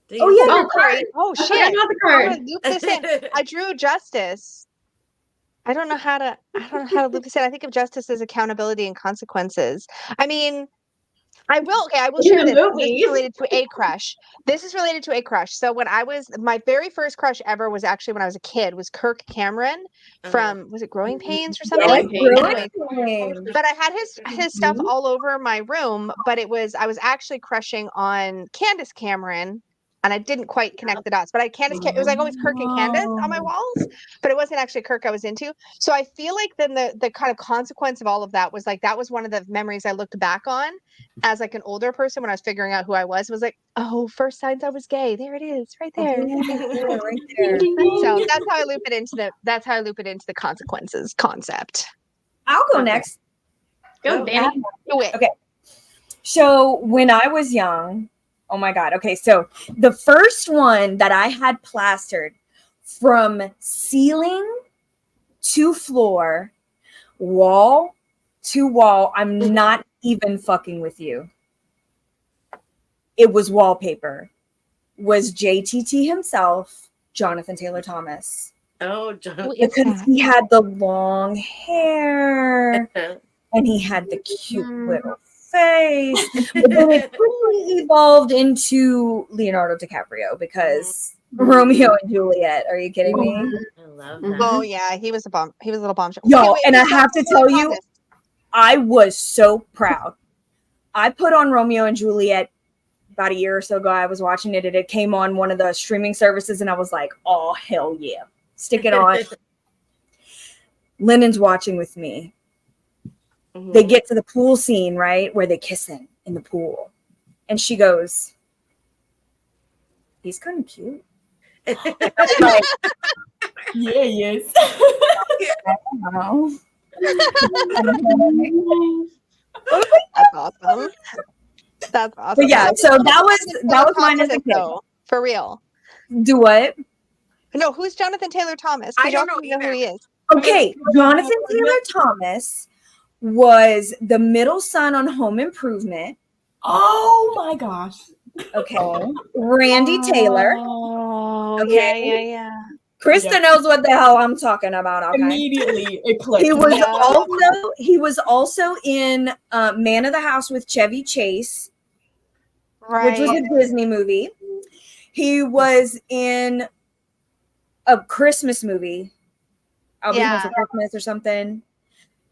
Do Oh, you- yeah. Oh, card. Oh I shit! got the I'm card. gonna loop this in. I drew justice. I don't know how to loop this in. I think of justice as accountability and consequences. I mean, I will. Okay, I will In share the this. This movies. is related to a crush. This is related to a crush. So when I was my very first crush ever was actually when I was a kid. Was Kirk Cameron from was it Growing Pains or something? Growing Pains. Anyway, Really? but I had his stuff all over my room. But I was actually crushing on Candace Cameron, and I didn't quite connect the dots. But it was like always Kirk and Candace on my walls, but it wasn't actually Kirk I was into. So I feel like then the kind of consequence of all of that was like that was one of the memories I looked back on as like an older person when I was figuring out who I was. It was like, oh, first signs I was gay. There it is, right there. Yeah, right there. So that's how I loop it into the consequences concept. I'll go next. Go, Danny. Do it. Okay. So when I was young, oh my God. Okay. So the first one that I had plastered from ceiling to floor, wall to wall, I'm not even fucking with you. It was wallpaper. Was JTT himself, Jonathan Taylor Thomas. Oh, John. Because he had the long hair and he had the cute little face. But then it quickly evolved into Leonardo DiCaprio because Romeo and Juliet. Are you kidding me? I love that. Oh yeah, he was a bomb. He was a little bombshell. Yo, Okay, wait, and I so have to Taylor tell you, Thomas. I was so proud. I put on Romeo and Juliet about a year or so ago. I was watching it and it came on one of the streaming services and I was like, oh, hell yeah. Stick it on. Lennon's watching with me. Mhm. They get to the pool scene, right? Where they're kissing in the pool. And she goes, he's kind of cute. Yeah, he is. Wow. That's awesome. That's awesome. But yeah, so that was mine as a kid. though, for real. Do what? No, who's Jonathan Taylor Thomas? I 'Cause y'all don't know know who he is. Okay, Jonathan Taylor Thomas was the middle son on Home Improvement. Oh my gosh. Okay. Randy Taylor. Oh, Okay. yeah. Krista Yeah. knows what the hell I'm talking about. Okay. Immediately it clicked. He was Yeah. he was also in Man of the House with Chevy Chase, Right. which was a Disney movie. He was in a Christmas movie. I'll be home for Christmas or something.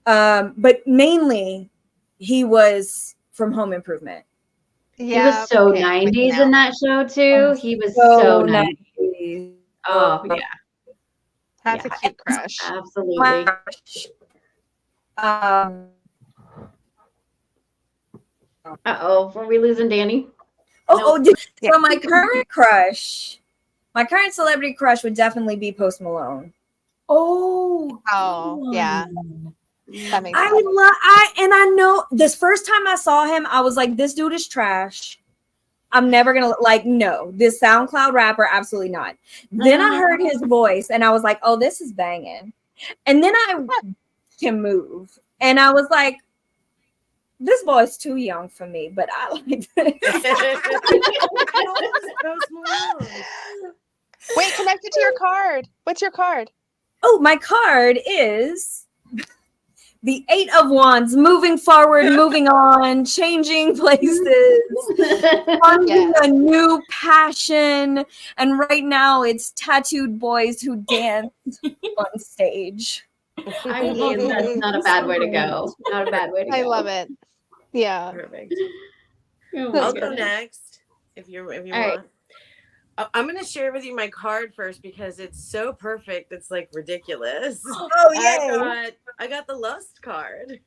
But mainly he was from Home Improvement. He was so okay, I'm with you 90s now. in that show too. He was So so 90s. 90s. Oh yeah, That's Yeah. a cute crush. absolutely. Uh-oh, were we losing Danny? Yeah. So my current celebrity crush would definitely be Post Malone. Oh. Oh, yeah. That makes sense. I know this first time I saw him, I was like, this dude is trash. I'm never gonna no, this SoundCloud rapper, absolutely not. Then I heard his voice and I was like, oh, this is banging. And then I watched him move and I was like, this boy's too young for me, but I like this. Wait, connect it to your card. What's your card? Oh, my card is the 8 of Wands, moving forward, moving on, changing places, finding a new passion. And right now it's tattooed boys who dance on stage. I mean, that's not a bad way to go. Not a bad way to go. I love it. Yeah. Perfect. Oh my I'll go goodness. next if you All want. right. I'm gonna share with you my card first because it's so perfect. It's like ridiculous. Oh, yay. I got the lust card.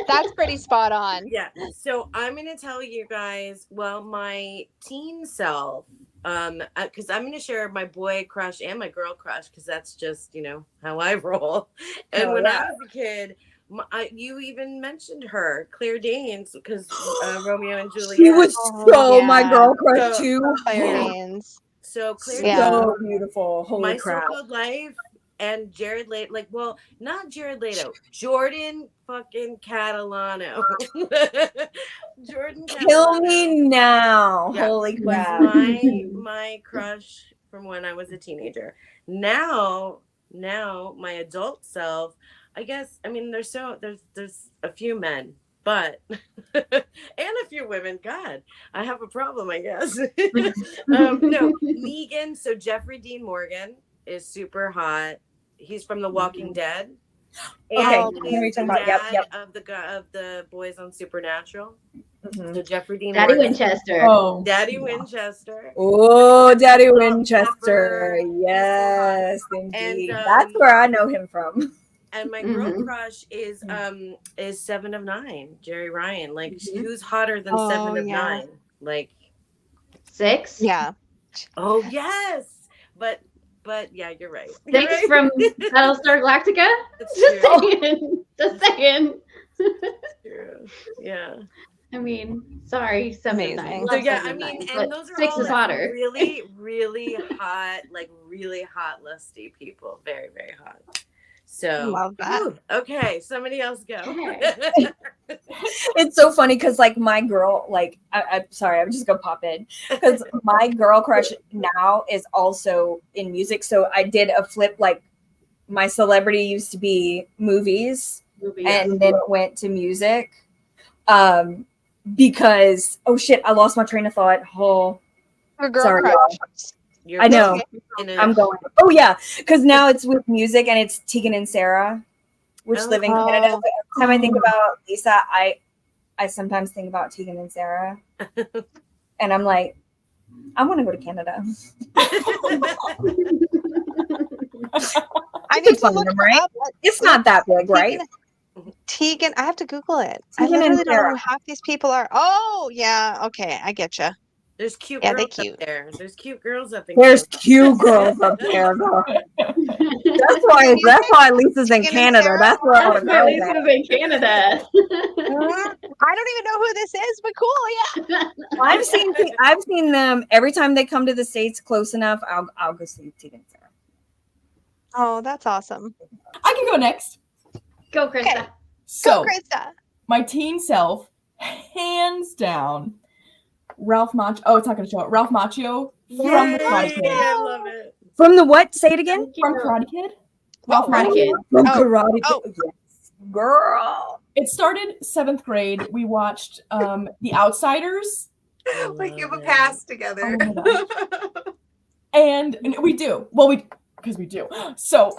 That's pretty spot on. Yeah. So I'm gonna tell you guys. Well, my teen self, because I'm gonna share my boy crush and my girl crush because that's just how I roll. And when I was a kid. You even mentioned her, Claire Danes, because Romeo and Juliet. She was my girl crush too. Claire Danes. So Claire So beautiful. Holy My crap. So-Called Life and Jared Leto. Not Jared Leto. Jordan fucking Catalano. Jordan Kill me now. Yeah, Holy was crap. my crush from when I was a teenager. Now my adult self. I guess there's a few men, but and a few women. God, I have a problem, I guess. No, Negan. So Jeffrey Dean Morgan is super hot. He's from The Walking Dead. And he's the dad of the boys on Supernatural. Mm-hmm. So Jeffrey Dean Daddy Morgan. Winchester. Oh. Daddy Winchester. Oh, Daddy Winchester. Yes, indeed. And, that's where I know him from. And my girl crush is 7 of 9, Jerry Ryan. Like, who's hotter than 7 of 9? Like 6? Yeah. Oh yes, but yeah, you're right. 6 from Battlestar Galactica. That's Just true. saying. Just saying. True. Yeah. I mean, sorry, 7 of 9. Amazing. So Love yeah, 7 of 9, and but those are 6 all is hotter. really, really hot, really hot, lusty people. Very, very hot. So Love that. whew, okay, somebody else go. It's so funny because my girl, I'm sorry, I'm just gonna pop in because my girl crush now is also in music. So I did a flip, my celebrity used to be movies and then it went to music. Because I lost my train of thought. Her girl Sorry, crush. I know. Okay. I'm going. Oh yeah, because now it's with music and it's Tegan and Sarah, which live in Canada. So every time I think about Lisa, I sometimes think about Tegan and Sarah, and I'm like, I want to go to Canada. I need to look them, her right? up. It's not that big, right? Tegan, I have to Google it. Tegan I and literally don't know Sarah. who half these people are. Oh, yeah. Okay, I get you. There's cute Yeah, girls they cute. up there. There's cute girls up there. There's cute girls up there. Though. That's why Lisa's in Canada. That's where all the That's why girls at. Lisa's in Canada. I don't even know who this is, but cool, yeah. I've seen them every time they come to the States close enough. I'll go see Tina and Sarah. Oh, that's awesome. I can go next. Go, Krista. Okay. So Go, Krista. my teen self, hands down, Ralph Macchio. Oh, it's not going to show it. Ralph Macchio from the Karate Kid. I love it. From the what? Say it again. From Karate Kid. Oh, Karate Kid. From Oh. Karate Kid. Oh. Yes. Girl. It started 7th grade. We watched The Outsiders. We give a pass together. Oh my gosh. And we do. Well, because we do. So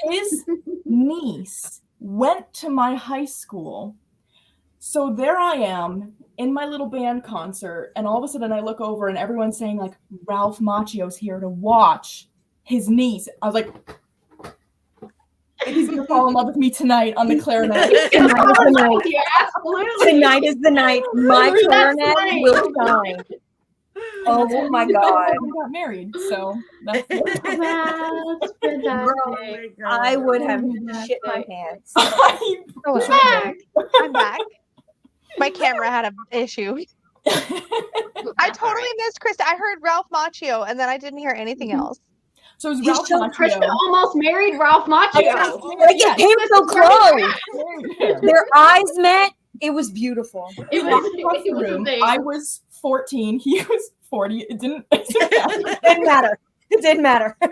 his niece went to my high school. So there I am in my little band concert, and all of a sudden I look over and everyone's saying like Ralph Macchio's here to watch his niece. I was like, he's gonna fall in love with me tonight on the clarinet. Tonight is the night. Yeah, absolutely. Tonight is the night. My That's clarinet right. will shine. Oh my God. We got married, so that's That's fantastic. God. I would have shit my pants. Oh, Come back. I'm back. My camera had an issue. I totally missed Krista. I heard Ralph Macchio, and then I didn't hear anything else. So it was He's Ralph so Krista Macchio. almost married Ralph Macchio. Like it came so close. Their eyes met. It was beautiful. It Across the was room. amazing. I was 14. He was 40. It didn't Didn't matter. It didn't matter. He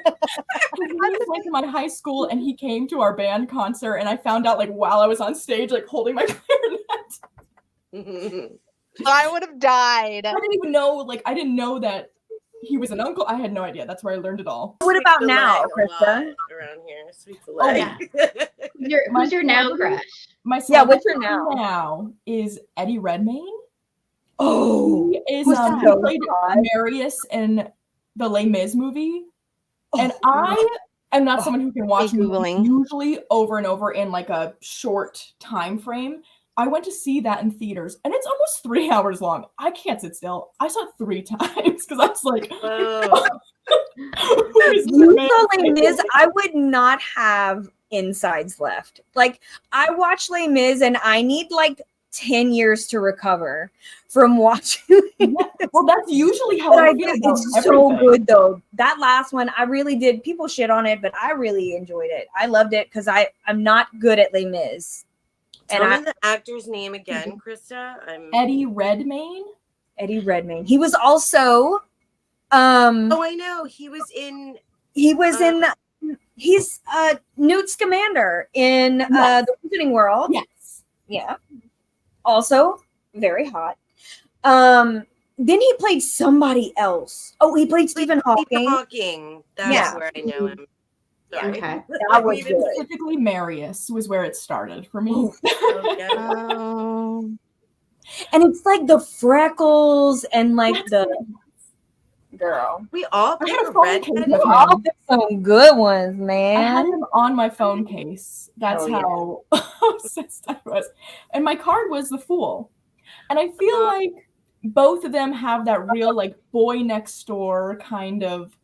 went to my high school and he came to our band concert, and I found out like while I was on stage, like holding my clarinet. I would have died. I didn't even know, like I didn't know that he was an uncle. I had no idea. That's where I learned it all. What about Sweet now, delight a Krista? lot around here, sweet delight. Who's your now crush? My Yeah, what's your celebrity now? now is Eddie Redmayne. Oh, He is who's he so played hot. Marius in the Les Mis movie. And I am not someone who can watch movies Googling. usually over and over in like a short time frame. I went to see that in theaters, and it's almost 3 hours long. I can't sit still. I saw it 3 times because I was like, Whoa. who is this You man? saw Les Mis, I would not have insides left. Like I watch Les Mis, and I need like 10 years to recover from watching. Well, that's usually how But I I feel do. about It's so everything. good though. That last one, I really did. People shit on it, but I really enjoyed it. I loved it because I'm not good at Les Mis. Tell And me the actor's name again, Krista. Eddie Redmayne. Eddie Redmayne. He was also Oh, I know. He was in. he's Newt Scamander in Yes. The Wizarding World. Yes. Yeah. Also very hot. Then he played somebody else. Oh, he played Stephen Hawking. Hawking. That's Yeah. where I know him. Sorry. Okay. That was Even- good. Specifically, Marius was where it started for me. Oh, yeah. Oh. And it's like the freckles and like the girl. We all I pick had a a phone redhead. case We of all him. picked some good ones, I had man. him on my phone case. That's Oh, yeah. how obsessed I was. And my card was the Fool. And I feel like both of them have that real like boy next door kind of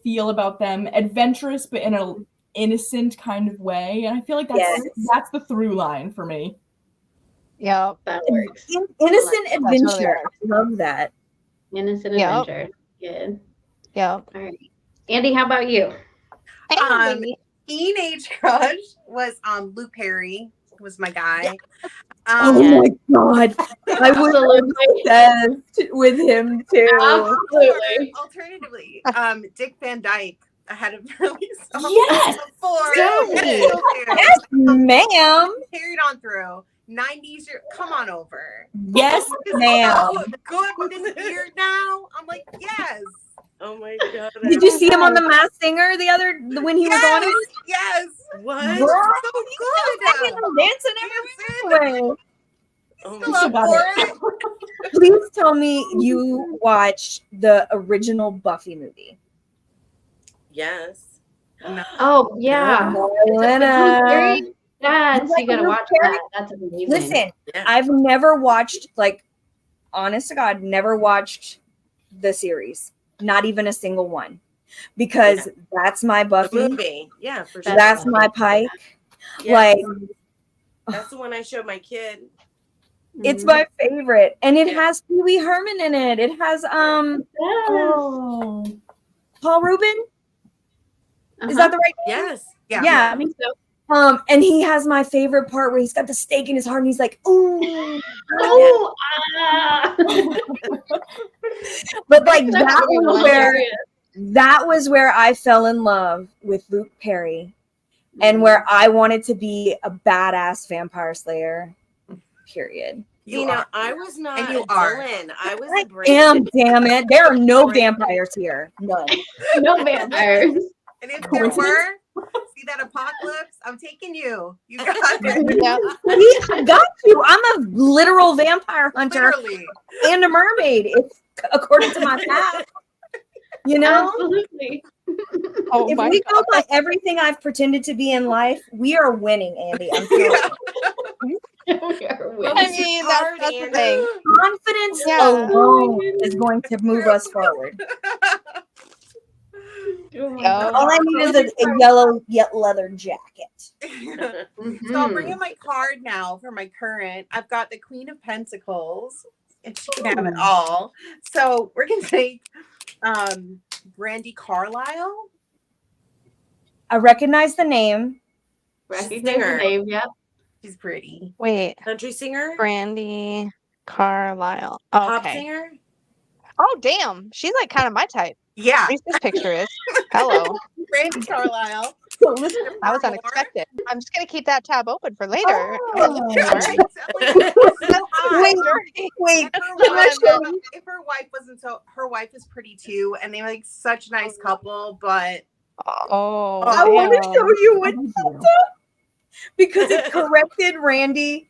feel about them, adventurous but in a innocent kind of way. And I feel like that's the through line for me. Yep. That works. Innocent That's totally adventure. I love that. Innocent Yep. adventure. Good. Yep. All right. Andy, how about you? Teenage crush was Luke Perry was my guy. Oh Yeah. my god. I was Absolutely. obsessed with him too. Absolutely. Alternatively, Dick Van Dyke. I had a really Yes! before. Really? Yes, ma'am. Carried on through. 90s, come on over. Yes, ma'am. Good with his beard now. I'm like, yes. Oh my god. Did you see him on The Masked Singer when he was on it? Yes. What? Girl, So He's good. dancing everywhere. Oh Still my up got for it. it. Please tell me you watched the original Buffy movie. Yes. Oh, yeah. Marlena. Very bad. So like you gotta Luke watch Perry? that. That's amazing. Listen, Yeah. I've never watched like honest to God, never watched the series, not even a single one, because that's my The Buffy. movie. Yeah, for sure. That's my Pike. Yeah, Like, that's the one I showed my kid. it's my favorite, and it Yeah. has Pee Wee Herman in it. It has Oh. Paul Rubin. Is that the right name? Yes. Yeah. Yeah. I think so. And he has my favorite part where he's got the stake in his heart and he's like, ooh. Oh, But like That's that hilarious. was where I fell in love with Luke Perry, and where I wanted to be a badass vampire slayer. Period. You know, I was not And you a are. Dylan. I was I a Brandon. am, damn it. There are no vampires here. None. No vampires. And if there were, see that apocalypse? I'm taking you. You got it. Yeah. I got you. I'm a literal vampire hunter Literally. and a mermaid, if, according to my path. You know? Absolutely. Oh If my we God. go by everything I've pretended to be in life, we are winning, Andy. I'm telling you. We are Well, I winning. mean, hard, that's the Andy. thing. Confidence Yeah. alone is going to move us forward. Oh my Oh. God. All I need is a yellow leather jacket. So I'll bring in my card now for my current. I've got the Queen of Pentacles, and she can have it all. So we're gonna take Brandy Carlisle. I recognize the name. Recognize the Singer. name, yep. She's pretty. Wait, Country singer? Brandy Carlisle. Pop Okay. singer? Oh, damn. She's like kind of my type. Yeah, At least this picture is. Hello. Brandy Carlisle. That was unexpected. I'm just gonna keep that tab open for later. Wait, If her wife wasn't so, her wife is pretty too, and they're like such a nice couple. But Oh, I want to damn. show you what because it corrected Randy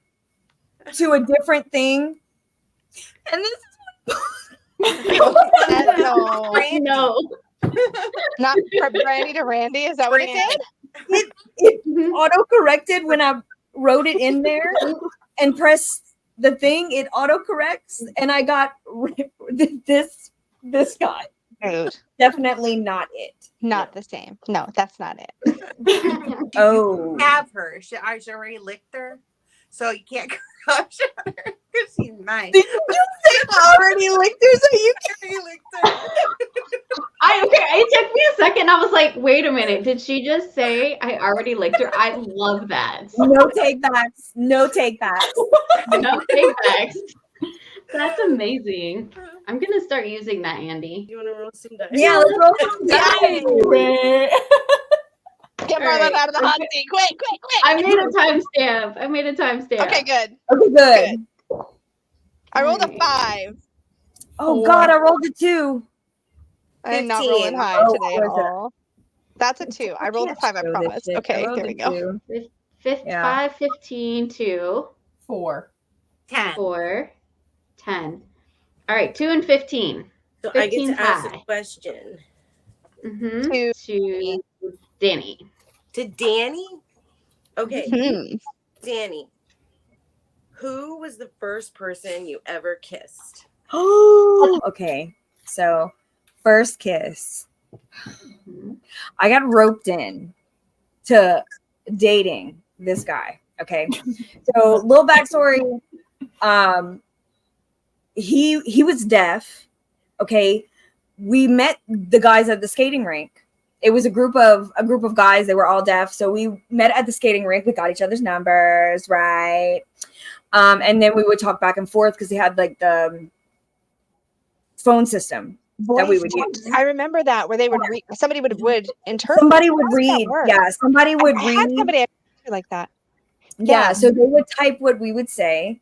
to a different thing. And this No, No. not from Brandy to Randy. Is that what it did? it auto corrected when I wrote it in there and pressed the thing. It auto corrects, and I got this guy. Dude, Definitely not it. not the same. No, that's not it. Oh, have her. I already licked her, so you can't crush her because she's nice. did you just say I already licked her? So you Already licked her. It took me a second. I was like, wait a minute. Did she just say I already licked her? I love that. no take backs. No take backs. No take backs. That's amazing. I'm gonna start using that, Andy. You want to roll some dice? Yeah, let's roll some dice. Wait. Get All Marlon right. out of the hot seat. Quick. I made a timestamp. Okay, good. Okay, good. I rolled a Alright. 5. Oh God, I rolled a 2. I am not 15. rolling high Oh, today at was it? all. That's a 2. I rolled a 5, I promise. Okay, there we go. 5, 15, 2, 4. 10. 4, 10. All right, 2 and 15. So I get 15's to ask high. a question. Mm-hmm. To- To Danny. To Danny? Okay, Hmm. Danny. Who was the first person you ever kissed? Okay, so first kiss. Mhm. I got roped in to dating this guy. Okay, so little backstory. He was deaf. Okay, we met the guys at the skating rink. It was a group of guys. They were all deaf. So we met at the skating rink. We got each other's numbers, right? And then we would talk back and forth because he had like the phone system that we would use. I remember that where they would read. Somebody would interpret. Somebody would How does that read. work? Yeah, somebody would I had read. somebody like that. Yeah, so they would type what we would say,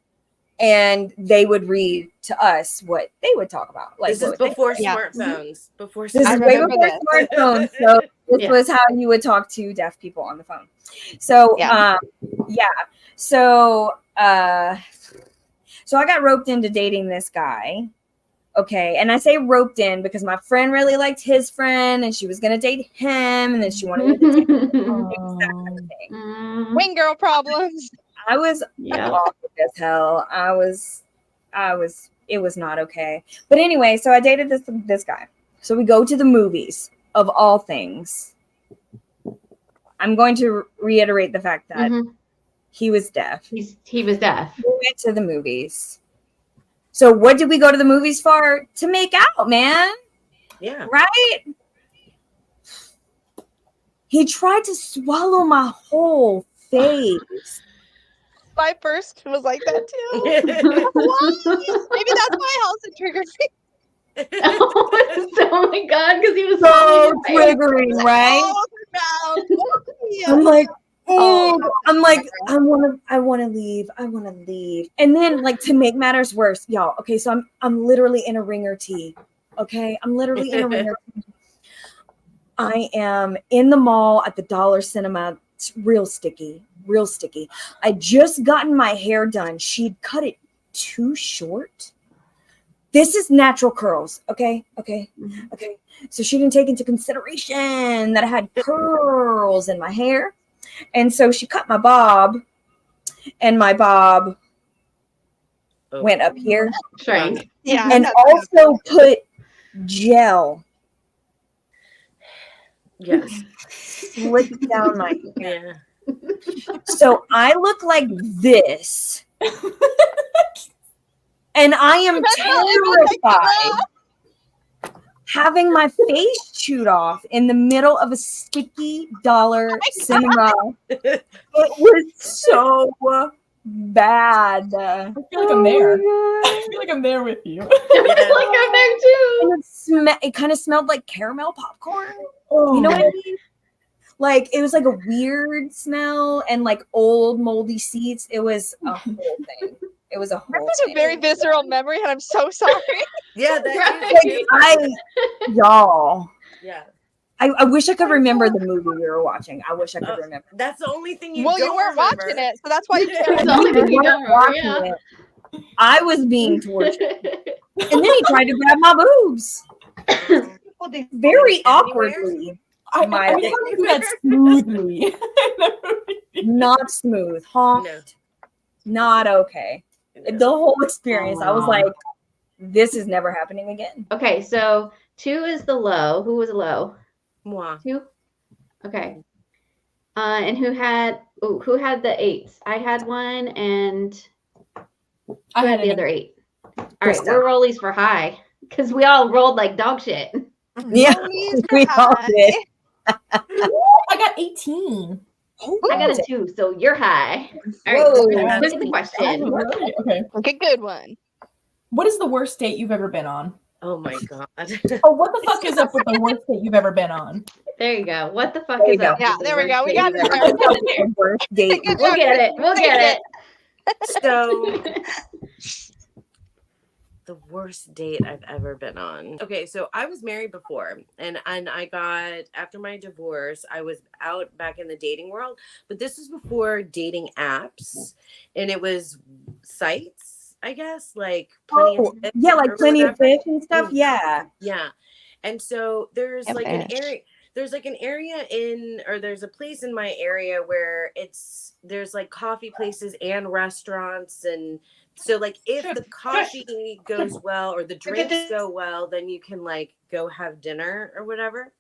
and they would read to us what they would talk about. Like This is what they- before Yeah. smartphones. Before This I is way remember before this. smartphones. So this Yeah. was how you would talk to deaf people on the phone. So Yeah. So so I got roped into dating this guy. Okay. And I say roped in because my friend really liked his friend and she was gonna date him, and then she wanted to date that kind of thing. Mm, Wing girl problems. I was yeah. awkward as hell. I was It was not okay. But anyway, so I dated this guy. So we go to the movies, of all things. I'm going to reiterate the fact that he was deaf. He was deaf. We went to the movies. So what did we go to the movies for? To make out, man. Yeah. Right? He tried to swallow my whole face. My first was like that too. Why? Maybe that's why Halsey triggered me. Oh my god, because he was So triggering, right? Oh, no. Yeah. I'm like, Oh. I'm like, I want to leave. And then, like, to make matters worse, y'all. Okay, so I'm literally in a ringer tee. Okay, I'm literally in a ringer tee. I am in the mall at the Dollar Cinema. It's real sticky. I just gotten my hair done. She'd cut it too short. This is natural curls. Okay. So she didn't take into consideration that I had curls in my hair. And so she cut my bob, and my bob went up here. Shrank. Yeah. And also put gel. Yes. Slicked down my hair. Yeah. So I look like this. And I am terrified having my face chewed off in the middle of a sticky Dollar Cinema. It was so bad. I feel like I'm there. I feel like I'm there with you. I feel like I'm there too. And it kind of smelled like caramel popcorn. Oh, You know what I mean? Like, it was like a weird smell and like old moldy seats. It was a whole thing. It was a whole That was thing. a very visceral memory, and I'm so sorry. Yeah, Like, y'all. Yeah. I wish I could remember the movie we were watching. I wish I could remember. That's the only thing you Well, you don't weren't remember. watching it, so that's why you can't That's the only remember. thing you don't remember, Watching yeah. it. I was being tortured. And then he tried to grab my boobs. Very awkwardly. I never do that smoothly. Not smooth. Honked. No. Not okay. No. The whole experience, I was Aw. like, this is never happening again. Okay, so 2 is the low. Who was low? Moi. 2? Okay. And who had the 8s? I had one, and I who had had the an other 8? All right, Krista. we're rollies for high because we all rolled like dog shit. Yeah, Rollies we for all high. did. I got 18. I got a 2, so you're high. All right, Whoa. look at the question. Okay. Okay, good one. What is the worst date you've ever been on? Oh my god. Oh, what the fuck is up with the worst date you've ever been on? There you go. What the fuck There you is go. up? Yeah, with the there we worst go. We date got you've it ever there. been on? The worst date. Good We'll job, get it. We'll get So the worst date I've ever been on. Okay, so I was married before, and I got, after my divorce, I was out back in the dating world, but this was before dating apps, and it was sites, I guess, like Plenty of Fish Yeah, like or Plenty of whatever. Fish and stuff. Yeah. Yeah. And so there's Yeah, like an fish. area, there's like an area in, or there's a place in my area where there's like coffee places and restaurants. And so like if the coffee goes well or the drinks go well, then you can like go have dinner or whatever.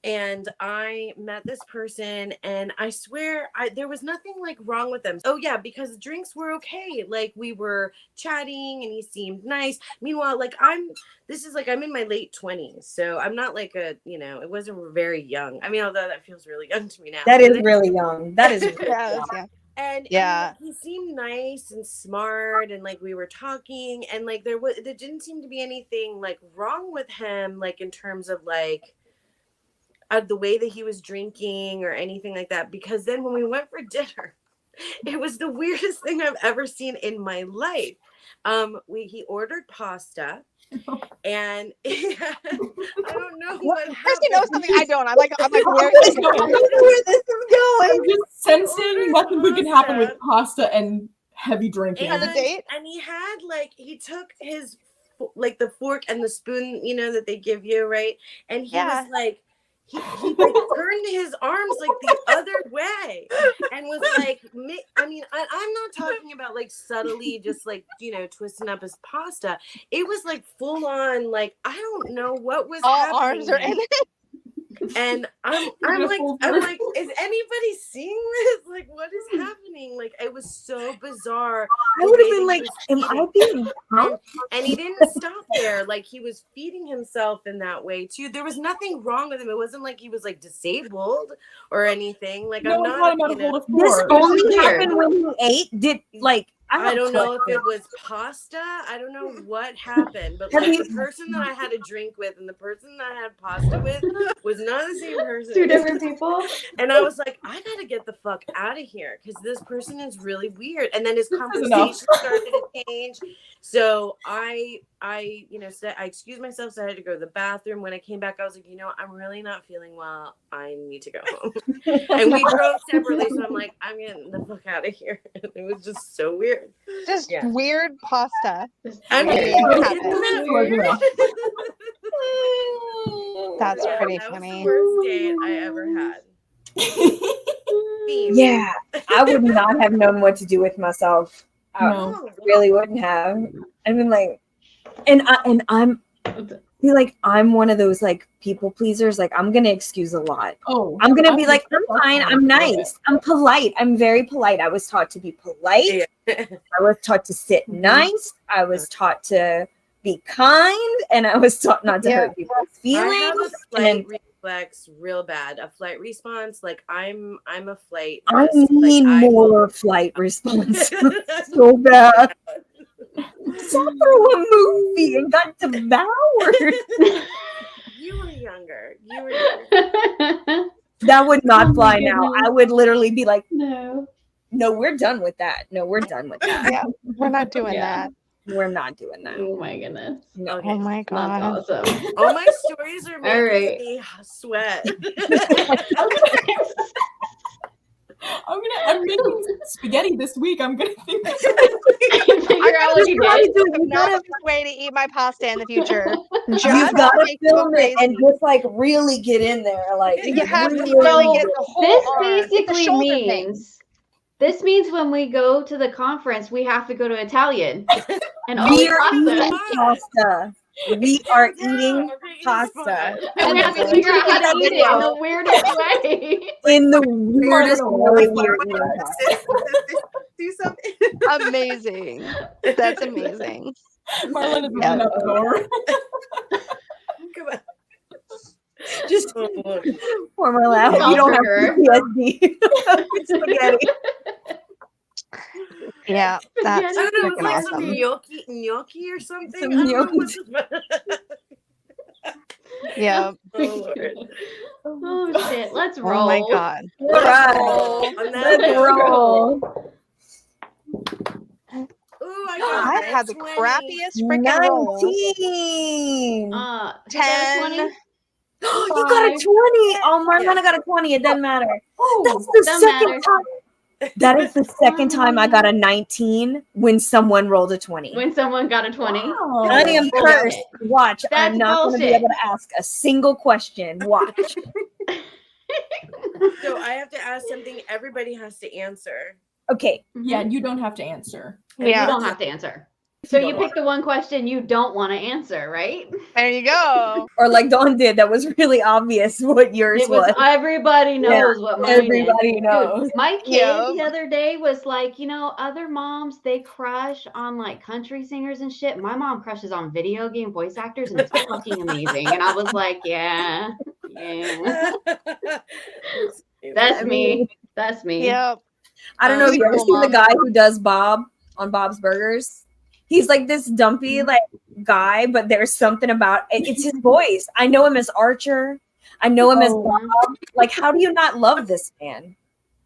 And I met this person, and I swear there was nothing like wrong with them. Oh yeah, because the drinks were okay. Like we were chatting and he seemed nice. Meanwhile, like I'm in my late 20s. So I'm not like it wasn't very young. I mean, although that feels really young to me now. That is really young. That is Yes, yeah. And Yeah. he seemed nice and smart, and like we were talking, and like there didn't seem to be anything like wrong with him, like in terms of like the way that he was drinking or anything like that. Because then when we went for dinner, it was the weirdest thing I've ever seen in my life. He ordered pasta, and I don't know what Christy knows happened. something I don't. I'm like, where is this going? where this is going. I'm just sensing nothing good can happen with pasta and heavy drinking. On the date? And he took his like the fork and the spoon, that they give you, right? And he was like, he like turned his arms like the other way and was like, I mean, I'm not talking about like subtly just like, twisting up his pasta. It was like full on, like, I don't know what was All happening. arms are in it. And I'm like, is anybody seeing this? Like, what is happening? Like, it was so bizarre. I would have been like, am I being and he didn't stop there. Like, he was feeding himself in that way too. There was nothing wrong with him. It wasn't like he was like disabled or anything. Like, No, I'm I'm not, talking about a whole this floor. only weird. happened when you ate? Did like I don't know if it was pasta. I don't know what happened, but like the person that I had a drink with and the person that I had pasta with was not the same person. Two different people. And I was like, I gotta get the fuck out of here because this person is really weird. And then his This is conversation enough. started to change. So I said I excused myself, so I had to go to the bathroom. When I came back, I was like, I'm really not feeling well. I need to go home. And we drove separately, so I'm like, I'm getting the fuck out of here. It was just so weird. Just weird pasta. I mean, Yeah. isn't that weird? That's pretty that funny. was the worst date I ever had. Fiend. Yeah, I would not have known what to do with myself. I No. really wouldn't have. I mean, like, and I'm feel like I'm one of those like people pleasers. Like, I'm gonna excuse a lot. Oh, I'm gonna be like, I'm fine. I'm nice. I'm polite. I'm very polite. I was taught to be polite. Yeah. I was taught to sit nice. I was taught to be kind, and I was taught not to hurt people's I have feelings. a flight And reflex real bad. A flight response, like I'm a flight. I risk. need Like, more flight response so bad. Saw through a movie and got devoured. You were younger. That would not Oh my fly now. goodness. I would literally be like, No. no, we're done with that. No, we're done with that. Yeah, we're not doing Yeah. that. We're not doing that. Oh my goodness. No. Okay. Oh my god. That's awesome. All my stories are making right. me sweat. I'm making spaghetti this week. I'm gonna think. Figure out what you did. You Not gotta, a way to eat my pasta in the future. you Just gotta make you film it and crazy. just like really get in there. Like, You have to really really get the whole This arm. It's a basically shoulder thing. means this means when we go to the conference, we have to go to Italian and We only are eating pasta. pasta. We are eating Okay, it's pasta fine. And we have to And figure out how to we eat it in the weirdest way. in the weirdest way. We are eating Marlena, pasta. do something. Amazing. That's amazing. Marlon is Yeah. running out the door. Come on. Just Oh, Lord. pour my lap. I'll You don't have trigger. PTSD. Spaghetti. Yeah, that's I don't know, it's freaking like some awesome. gnocchi or something. Some I don't know gnocchi. what's Yeah. Oh, Lord. Oh shit. Let's Oh roll. my god. All right. On that Let's note, roll. ooh, I got I've had the 20. crappiest freaking rolls. 19. Who got a 10. 20? You got a 20. Oh, Marlena got a 20. It doesn't matter. That's the Doesn't second matter. time. That is the second time I got a 19 when someone rolled a 20. When someone got a 20. Wow. I am Bullshit. cursed. Watch. I'm That's not going to be bullshit. able to ask a single question. Watch. So I have to ask something everybody has to answer. Okay. Yeah, you don't have to answer. And you Yeah. don't have to answer. So you pick the one question you don't want to answer, right? There you go. Or like Dawn did, that was really obvious what yours It was everybody knows what mine is. Everybody Dude, knows. my kid Yep. the other day was like, other moms, they crush on like country singers and shit. My mom crushes on video game voice actors and it's fucking amazing. And I was like, yeah. That's me. That's me. Yep. I don't know if you ever Cool, seen the Mom. guy who does Bob on Bob's Burgers. He's like this dumpy like guy, but there's something about it. It's his voice. I know him as Archer. I know him as Bob. Like, how do you not love this man?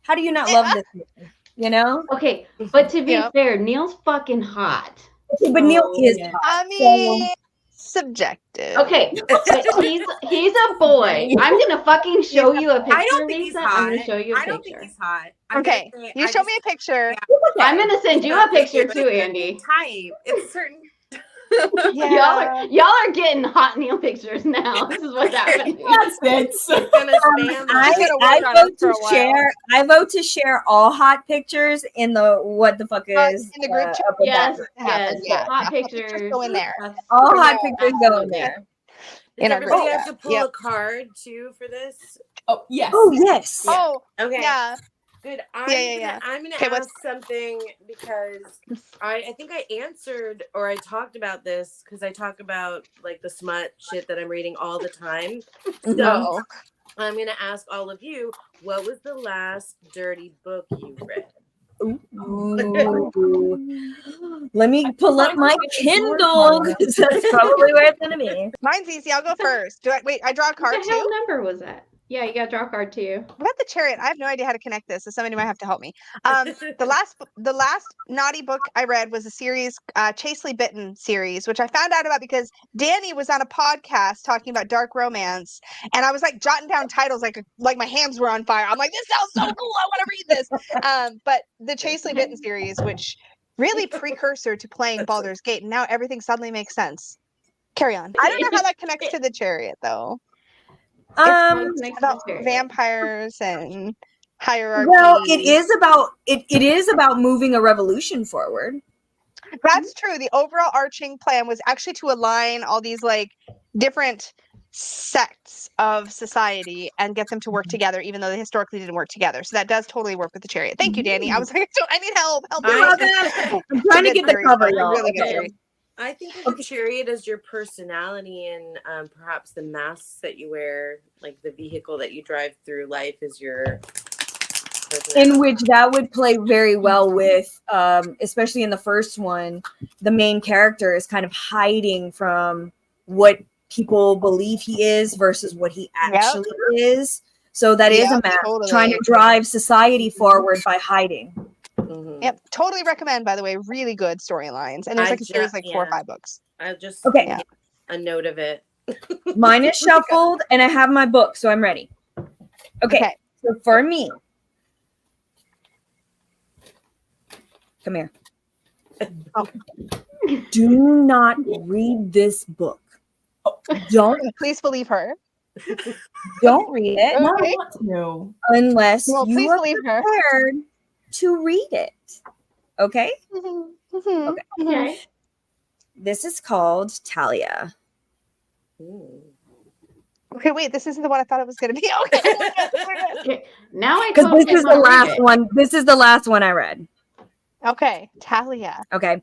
How do you not love this man? You know? Okay, but to be Yep. fair, Neil's fucking hot. Okay, but Neil is yeah. hot. I mean, subjective. Okay, but he's a boy. I'm gonna fucking show you a picture. I don't think he's Lisa. hot. I'm gonna show you a I don't picture. think he's hot. I'm Okay, gonna say- you I show just- me a picture. yeah. I'm gonna send you a picture too, Andy. Type. It's certain. Yeah. Y'all are getting hot Neil pictures now. This is what's happening. That's it. Gonna spam I, us. gonna I work on it vote for to a while. share. I vote to share all hot pictures in the what the fuck is in the group chat. up and Yes, down. Happen, yes. yeah. Hot Pictures pictures. go in there. All Yeah, hot pictures go in absolutely. there. Does in our everybody group have chat. to pull Yep. a card too for this? Oh, yes. Oh yes. Yeah. Oh, Okay. yeah. Good. Yeah. I'm gonna Okay, what's- ask something because I think I answered or I talked about this because I talk about like the smut shit that I'm reading all the time. So Oh. I'm gonna ask all of you, what was the last dirty book you read? Ooh. Let me pull up my Kindle because that's probably where it's gonna be. Mine's easy. I'll go first. Wait, I draw a What card the hell too? number was that? Yeah, you got to draw a card too. What about the chariot? I have no idea how to connect this, so somebody might have to help me. The last naughty book I read was a series, Chastely Bitten series, which I found out about because Danny was on a podcast talking about dark romance, and I was like jotting down titles like my hands were on fire. I'm like, this sounds so cool. I want to read this. But the Chastely Bitten series, which really precursor to playing Baldur's Gate, and now everything suddenly makes sense. Carry on. I don't know how that connects to the chariot though. Next It's about period. vampires and hierarchy. Well, it is about moving a revolution forward. That's true. The overall arching plan was actually to align all these like different sects of society and get them to work together, even though they historically didn't work together. So that does totally work with the chariot. Thank you, Danny. I was like, I need help. Help me. I'm trying to get the cover, y'all. Really good Okay. series. I think of the chariot as your personality and perhaps the masks that you wear, like the vehicle that you drive through life is your personality. In which that would play very well with, especially in the first one, the main character is kind of hiding from what people believe he is versus what he actually is. So that is a mask trying to drive society forward by hiding. Mhm. Yep, totally recommend. By the way, really good storylines, and there's like a series like 4 or 5 books. I just Okay. a note of it. Mine is shuffled, and I have my book, so I'm ready. Okay. So for me, come here. Oh. Do not read this book. Don't Please believe her. don't read it No, Okay. I want to. unless Well, you please are believe her. prepared to read it. Okay? Okay. Okay. This is called Talia. Ooh. Okay, wait. This isn't the one I thought it was going to be. Okay. Okay. Now I Because totally this is the wanna read last it. one. This is the last one I read. Okay, Talia. Okay.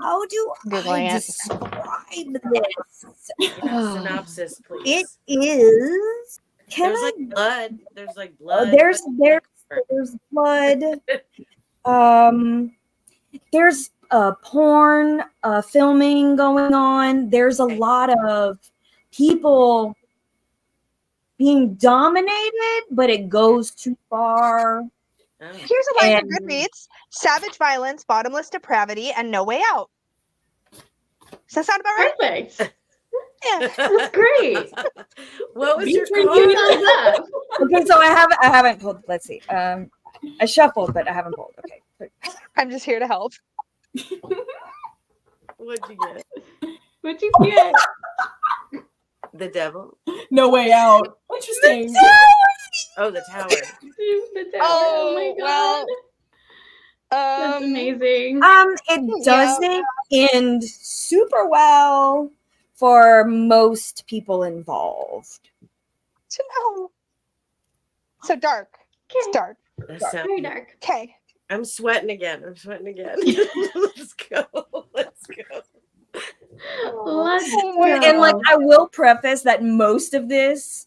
How do Googling I it. describe this? Synopsis, please. It is. Can There's I? like blood. There's like blood. There's blood. There's porn filming going on. There's a lot of people being dominated, but it goes too far. Oh. Here's a line from And- Goodreads: savage violence, bottomless depravity, and no way out. Does that sound about right? Perfect. Yeah. That's great. What was Me your too, card? thumbs up. Okay, so I haven't pulled. Let's see. I shuffled, but I haven't pulled. Okay. I'm just here to help. What'd you get? What'd you get? The devil. No way out. Interesting. Oh, the tower. The devil. Oh, my well, god. That's amazing. It doesn't end super well for most people involved. No. So dark. It's dark. That sounds- Very dark. Okay. I'm sweating again. Let's go. Let's go. Let's And like I will preface that most of this,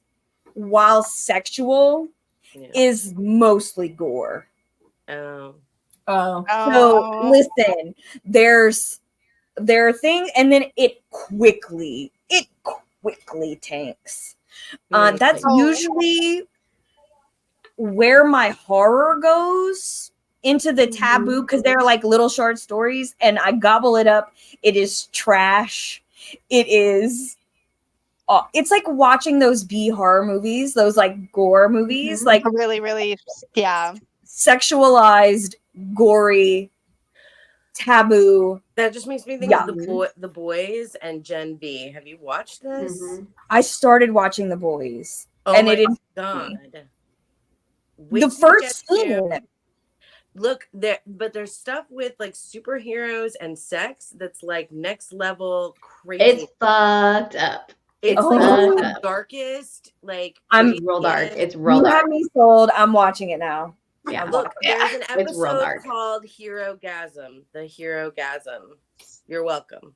while sexual, Yeah. is mostly gore. Oh. Oh. So listen, there are things, and then it quickly tanks. That's Oh. usually where my horror goes into the taboo, because they're like little short stories, and I gobble it up. It is trash. It is. It's like watching those B horror movies, those like gore movies, like really, really, yeah. sexualized, gory taboo. That just makes me think of the boys and Gen V. Have you watched this? Mhm. I started watching The Boys, Oh and my it didn't. god! The Wait till you first get to- scene. Look there, but there's stuff with like superheroes and sex that's like next level crazy. It's fucked up. It's Oh. like fucked the up. darkest, like It's real dark. craziest- It's real You dark. have me sold. I'm watching it now. Yeah. Look, there's an It's real episode dark. called Hero Gasm. The Hero Gasm. You're welcome.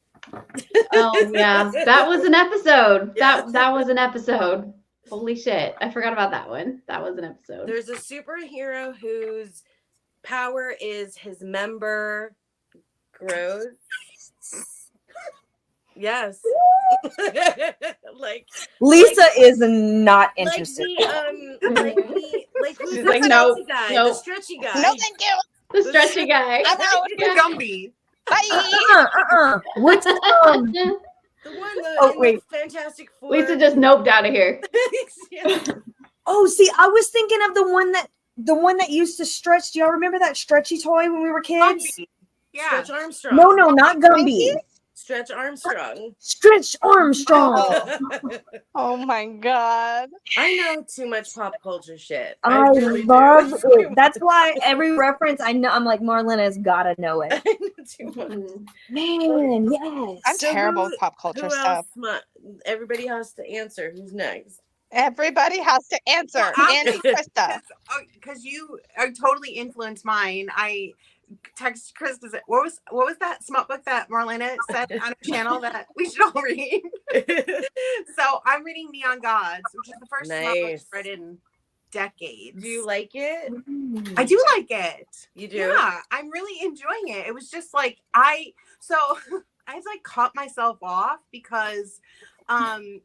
Oh yeah, that was an episode. Yeah. That was an episode. Holy shit, I forgot about that one. That was an episode. There's a superhero whose power is his member grows. Yes. like Lisa is not interested. like who's She's the like, stretchy nope, guy? nope. The stretchy guy. No, thank you. The stretchy guy. I'm out. Yeah. Gumby. Bye. What's The one Oh, in wait. the Fantastic Four. Lisa just noped out of here. Yeah. Oh, see, I was thinking of the one that used to stretch. Do y'all remember that stretchy toy when we were kids? Gumby. Yeah. Stretch Armstrong. No, not Gumby. Stretch Armstrong. Stretch Armstrong. Oh my god. I know too much pop culture shit. I really do. love it. That's why every reference I know, I'm like, Marlena's gotta know it. I know too much. Man, yes. I'm So terrible who- with pop Who culture else? stuff. Everybody has to answer. Who's next? Everybody has to answer. Well, Andy, Krista. Because you totally influenced mine. I texted Chris. What was that smut book that Marlena said on her channel that we should all read? So I'm reading Neon Gods, which is the first smut book Nice. I've read in decades. Do you like it? I do like it. You do? Yeah, I'm really enjoying it. It was just like I like caught myself off because I'm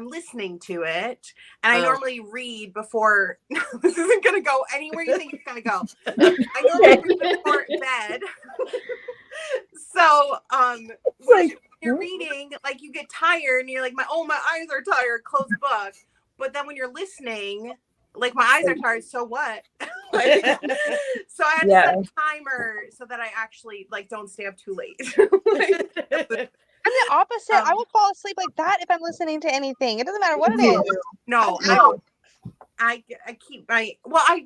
listening to it and I Oh. normally read before this isn't gonna go anywhere you think it's gonna go. I normally read before bed. So when you're reading, like you get tired and you're like, my eyes are tired, close the book. But then when you're listening, like my eyes are tired, so what? Like, so I had to set a timer so that I actually like don't stay up too late. I'm the opposite. I will fall asleep like that if I'm listening to anything. It doesn't matter what it is. No, No. I keep I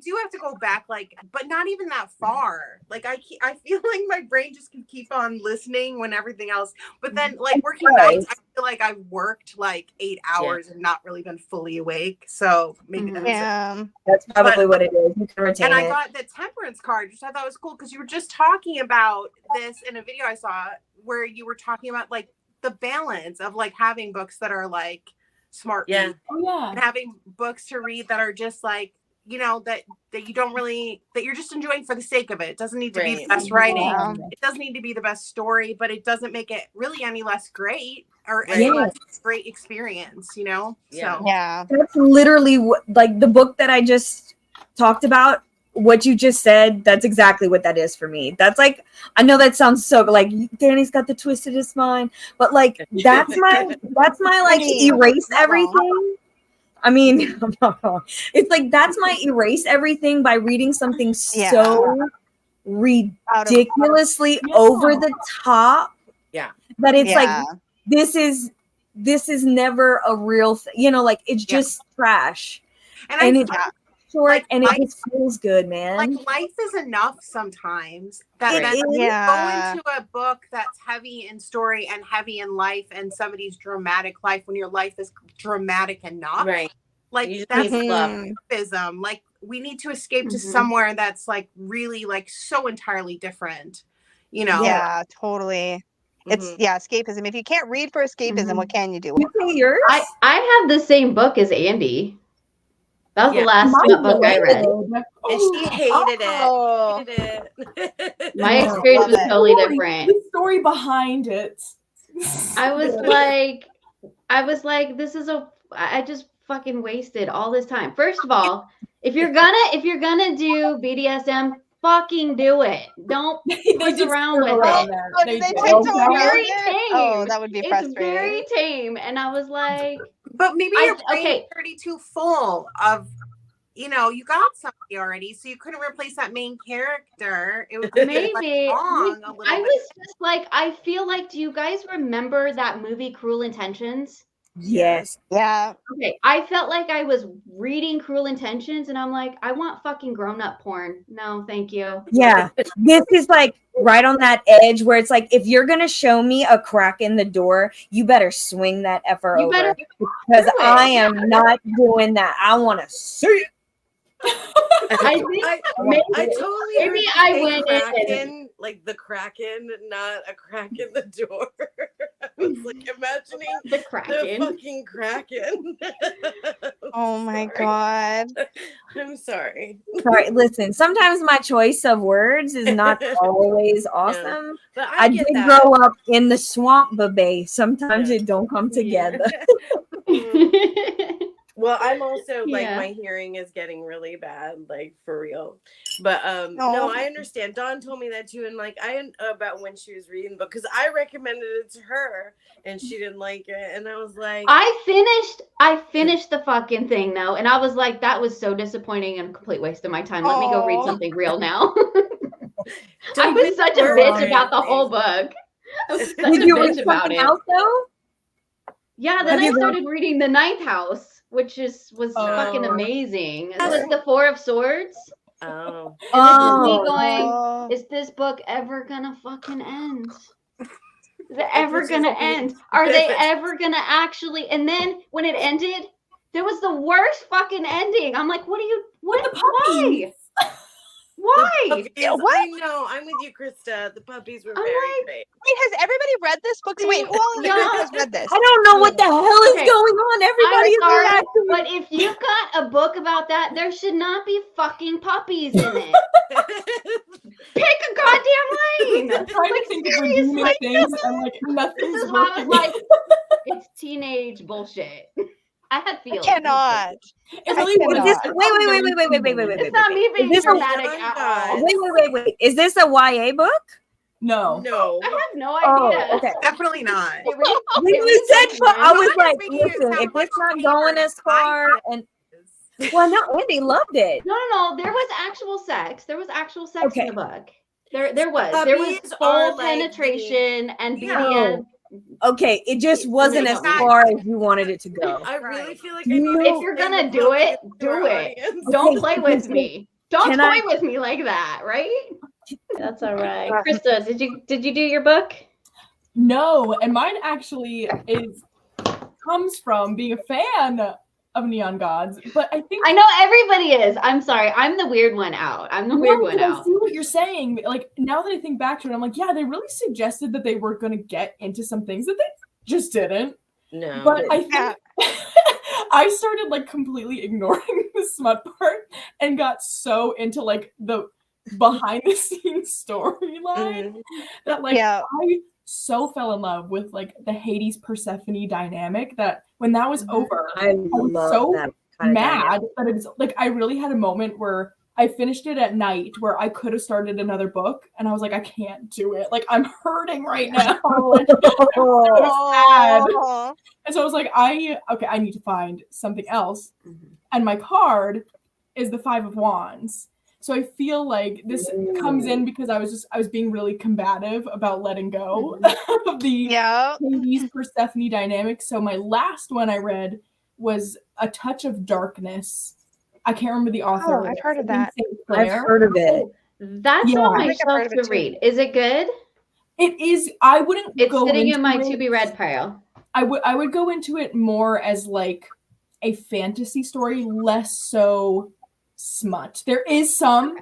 do have to go back, like, but not even that far. Like I feel like my brain just can keep on listening when everything else. But then, like working nights, I feel like I've worked like 8 hours and not really been fully awake. So maybe that's it. Yeah. That's probably what it is. You can retain And I it. got the temperance card, which I thought was cool because you were just talking about this in a video I saw where you were talking about like the balance of like having books that are like smart Yeah. read Oh yeah. and having books to read that are just like, you know, that you don't really, that you're just enjoying for the sake of it. It doesn't need to be the Right. best writing. Yeah. It doesn't need to be the best story, but it doesn't make it really any less great or Right. any less great experience, you know? Yeah. So Yeah. That's literally like the book that I just talked about. What you just said, that's exactly what that is for me. That's like, I know that sounds so like Danny's got the twistedest mind, but like that's my like erase everything. I mean, I'm not wrong. It's like that's my erase everything by reading something so ridiculously over the top. Yeah. That it's like this is never a real thing. You know, like it's just trash. and it's short like, and it just feels good, man. like life is enough sometimes that It then is. you Yeah. go into a book that's heavy in story and heavy in life and somebody's dramatic life when your life is dramatic enough. Right. Like You just that's need love. escapism. Like we need to escape to somewhere that's like really like so entirely different, you know? Yeah, totally. It's escapism. If you can't read for escapism, what can you do? You say yours? I have the same book as Andy. That was Yeah. the last Mine book I read. And she hated Oh. it. Hated it. My experience was Love it. totally Story- different. The story behind it. I was like, I just fucking wasted all this time. First of all, if you're gonna do BDSM, fucking do it. Don't fuck around with it. Oh, did they do. take so It's very long? tame. Oh, that would be It's frustrating. very tame. And I was like, But maybe your brain okay. is already too full of, you know, you got somebody already, so you couldn't replace that main character. It was Maybe. long a little I bit. was just like, I feel like, do you guys remember that movie Cruel Intentions? Yes. Yeah. Okay, I felt like I was reading Cruel Intentions and I'm like, I want fucking grown-up porn. No, thank you. Yeah. This is like right on that edge where it's like, if you're going to show me a crack in the door, you better swing that effer You over. better Because do it. I am not doing that. I want to see it. I think maybe, I totally maybe heard I you say went in. Kraken, like the Kraken, not a crack in the door. I was like imagining the the Kraken. fucking Kraken. Oh my Sorry. God. I'm sorry. Sorry, listen, sometimes my choice of words is not always awesome. But I get did that. grow up in the swamp, babe. Sometimes Yeah. it don't come together. Well, I'm also like Yeah. my hearing is getting really bad, like for real. But Oh. no, I understand. Dawn told me that too, and like about when she was reading the book because I recommended it to her and she didn't like it, and I was like, I finished the fucking thing though, and I was like, that was so disappointing and a complete waste of my time. Let me go read Aw. something real now. I Don't was be such a worried. bitch about the whole book. I was such Did a you bitch read about something it. else though? Yeah, then Have I you read- started reading The Ninth House, which was fucking Oh. amazing. This is the Four of Swords. Oh, And this is me Oh. going, Oh. is this book ever gonna fucking end? Is it ever puts gonna you- end? Are they ever gonna actually? And then when it ended, there was the worst fucking ending. I'm like, what? The Why? puppies. Why? puppies, what? I know. I'm with you, Krista. The puppies were I'm very like- great. Wait, has everybody read this book? Wait, who all in the group has read this? I don't know what the hell is Okay. going on. Everybody is I'm sorry, reacting. but if you've got a book about that, there should not be fucking puppies in it. Pick a goddamn lane. I'm trying to think of redeeming seriously. things and like This nothing's is why I working. was like, it's teenage bullshit. I had I feelings. cannot. It really I was. Is this, cannot. wait. It's not me being Is this a- dramatic at all. Wait. Is this a YA book? No. No. I have no Oh, idea. okay. Definitely not. It reads- When it you reads said, like but I one. was Dawn is like, making it listen, sound if like it's not Taylor going as far, Swift and is. well, no, Andy loved it. No. There was actual sex. There was actual sex Okay. in the book. There was Puppies full are like penetration and Yeah. BDSM. Okay, it just wasn't as far as you wanted it to go. I really Right. feel like I need to If you're explain gonna the do it, puppies to do our it. audience. Don't Okay, play with me. Don't can toy I- with me like that, right? That's all right. Krista, did you do your book? No, and mine actually comes from being a fan of Neon Gods, but I think I know everybody is. I'm sorry. I'm the weird one out. I'm the weird one I out. see what you're saying. Like now that I think back to it, I'm like, yeah, they really suggested that they were gonna get into some things that they just didn't. No. But I think Yeah. I started like completely ignoring the smut part and got so into like the behind the scenes storyline Mhm. that like Yeah. I so fell in love with like the Hades Persephone dynamic that when that was over, I was love so that kind of mad dynamic. that it was like I really had a moment where I finished it at night where I could have started another book and I was like, I can't do it. Like I'm hurting right now. Like, Oh. and so I was like, I need to find something else. Mhm. And my card is the Five of Wands. So I feel like this comes in because I was being really combative about letting go of the Yeah. Hades Persephone dynamic. So my last one I read was A Touch of Darkness. I can't remember the author. Oh, I've heard of that. St. I've Clair. heard of it. That's Yeah. on I my think I've heard shelf of it to too. read. Is it good? It is. I wouldn't It's go sitting into in my it- to be read pile. I would go into it more as like a fantasy story, less so smut. There is some,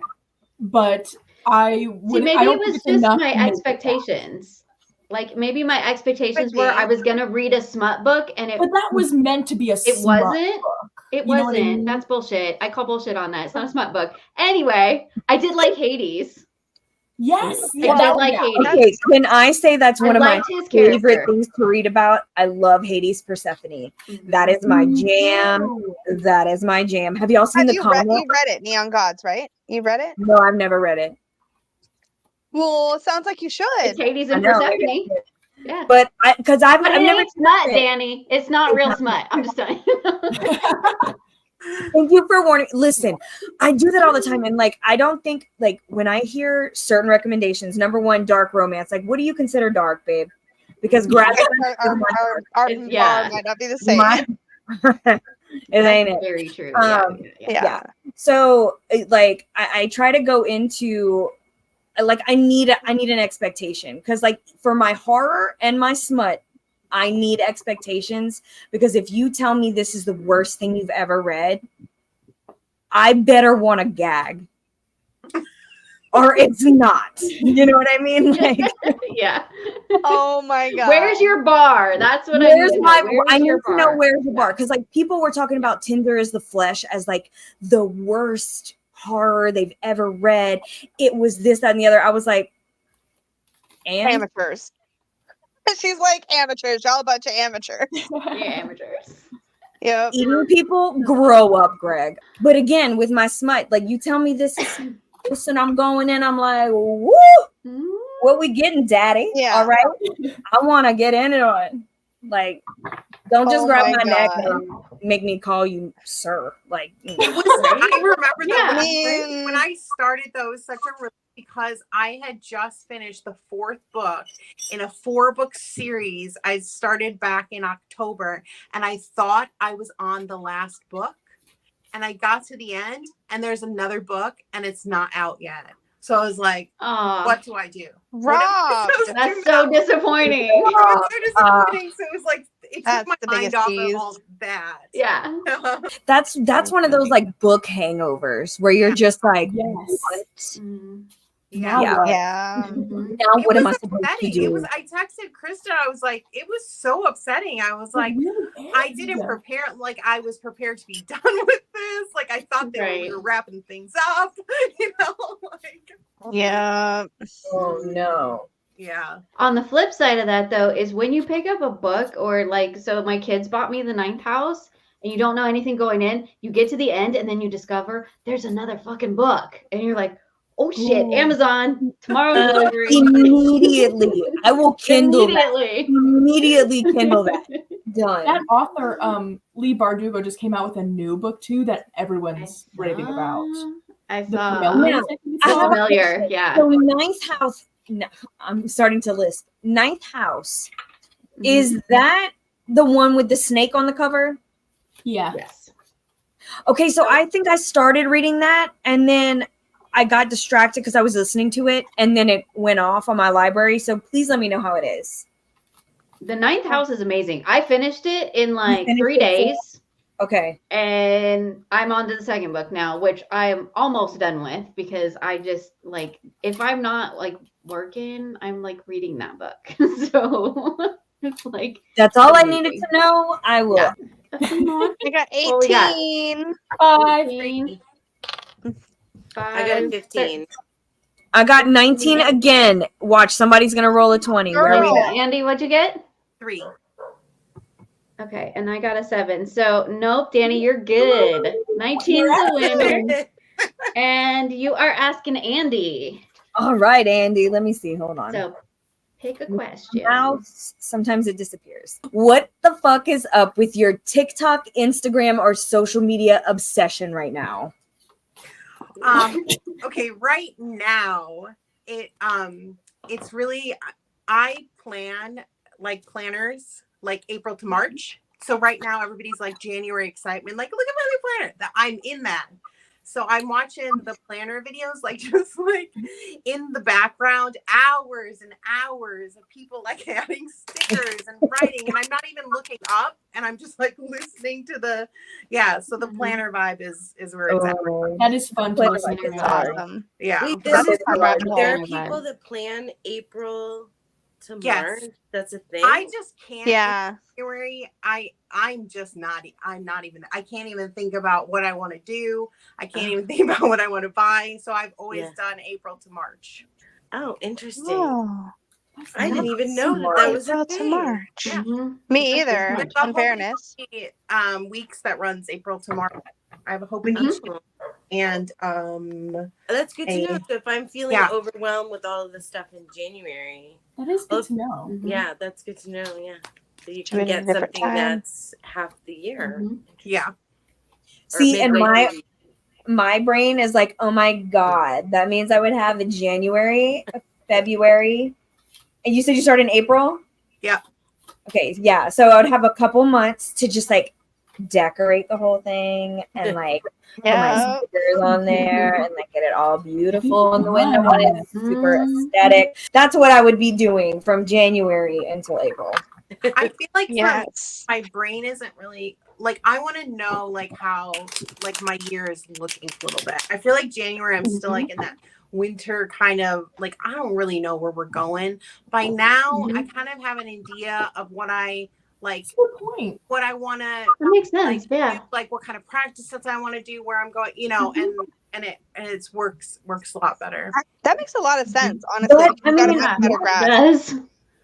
but I See, would. maybe I it don't was think it's just enough my to make it expectations. Like maybe my expectations Could were be. I was gonna read a smut book and that. But that was meant to be a it smut wasn't. book. It You know what I wasn't. mean? That's bullshit. I call bullshit on that. It's not a smut book. Anyway, I did like Hades. Yes. I Yeah, did like Hades. Okay, can I say that's one I of my liked his favorite character. things to read about? I love Hades Persephone. That is my jam. That is my jam. Have y'all seen Have the you read, comic? you read it, Neon Gods, right? You read it? No, I've never read it. Well, it sounds like you should. It's Hades I and know, Persephone. Yeah. but because I've But it never ain't smut, it. Danny. It's not real smut. I'm just telling you. Thank you for warning. Listen, I do that all the time. And like, I don't think like when I hear certain recommendations, number one, dark romance, like what do you consider dark, babe? Because grad Our art and Yeah. bar might not be the same. it ain't it. Very true. Yeah. So like I try to go into like I need an expectation because like for my horror and my smut, I need expectations because if you tell me this is the worst thing you've ever read, I better want to gag. Or it's not. You know what I mean? Like, Yeah. Oh my god. Where's your bar? That's what where's I need. my Where's I need your to know bar? where's the bar. Because like people were talking about Tinder is the Flesh as like the worst horror they've ever read. It was this, that, and the other. I was like, and amateurs? She's like amateurs. Y'all a bunch of amateurs. Yeah, amateurs. Yep. eating people, grow up, Greg. But again, with my smut, like you tell me this is this and I'm going in, I'm like, woo, what we getting, daddy? Yeah. All right. I want to get into it. Like, don't just Oh grab my my neck God. and make me call you sir. Like, It was, I remember Yeah. that when I started those, such a relief because I had just finished the 4th book in a 4-book series. I started back in October and I thought I was on the last book and I got to the end and there's another book and it's not out yet. So I was like, what do I do? Robbed. That's so disappointing. It was so disappointing. So it was like, it took That's my the mind biggest off tease. of all that. Yeah. that's one of those like book hangovers where you're just like, Yes. what? Mm. Now Yeah. what? Yeah. Mhm. Now It what am was I supposed to upsetting. do? It was. I texted Krista. I was like, it was so upsetting. I was like, It really I is. didn't prepare. Like I was prepared to be done with this. Like I thought we were wrapping things up. You know, like Yeah. Oh no. yeah. On the flip side of that, though, is when you pick up a book or like, so my kids bought me The Ninth House and you don't know anything going in, you get to the end and then you discover there's another fucking book. And you're like, oh shit, Ooh. Amazon, tomorrow's delivery. Immediately. I will kindle that. Immediately. Immediately kindle that. Done. That author, Lee Bardugo, just came out with a new book too that everyone's raving about. I The saw. Familiar, Now, I think it's I have called. a Familiar, yeah. So Ninth House, no, I'm starting to list. Ninth House, is that the one with the snake on the cover? Yeah. Yes. Okay, so I think I started reading that and then I got distracted because I was listening to it and then it went off on my library. So please let me know how it is. The Ninth House is amazing. I finished it in like finished 3 it days. Okay. And I'm on to the second book now, which I'm almost done with because I just like, if I'm not like working, I'm like reading that book. So it's like, That's all I amazing. needed to know. I will. Yeah. I got 18. What we got? 5. 15, I got 15. I got 19 again. Watch, somebody's gonna roll a 20. Where are we at? Andy, what'd you get? 3. Okay, and I got a 7. So nope, Danny, you're good. 19's the winner. And you are asking Andy. All right, Andy. Let me see. Hold on. So pick a question. Now, sometimes it disappears. What the fuck is up with your TikTok, Instagram, or social media obsession right now? Okay, right now it's really I plan like planners like April to March. So right now everybody's like January excitement, like look at my new planner. That I'm in that. So I'm watching the planner videos, like just like in the background, hours and hours of people like adding stickers and writing, and I'm not even looking up, and I'm just like listening to the So the planner vibe is where it's at. That is fun to Planner listen vibe is to. Awesome. Yeah. Wait, That's this is a rabbit hole. there are Planner people vibe. that plan April to Yes. March. That's a thing. I just can't. Yeah. January, I'm just not. I'm not even. I can't even think about what I want to do. I can't even think about what I want to buy. So I've always done April to March. Oh, interesting. Oh, I didn't even know that was a April to thing. March. Yeah. Me either. There's a In whole fairness. weeks that runs April to March. I have a Hope and Each, Oh, and that's good to know. a- So if I'm feeling Yeah. overwhelmed with all of the stuff in January, That is good to know. yeah, that's good to know. Yeah, so you Do it can at a get different something time. that's half the year. yeah. See, and midway through. my brain is like, oh my God, that means I would have a January, a February. And you said you started in April? Yeah. Okay, yeah. So I would have a couple months to just like decorate the whole thing and like put my stickers on there and like get it all beautiful on the window when it's super aesthetic. That's what I would be doing from January until April. I feel like Yes. my brain isn't really like, I want to know like how like my year is looking a little bit. I feel like January I'm still like in that winter kind of like, I don't really know where we're going. By now I kind of have an idea of what I like, Good point. what I want to That makes sense. like, Yeah. do, like what kind of practices I want to do, where I'm going, you know, and it works a lot better. That makes a lot of sense, honestly. But, I You've got a mean, much better It grasp. does.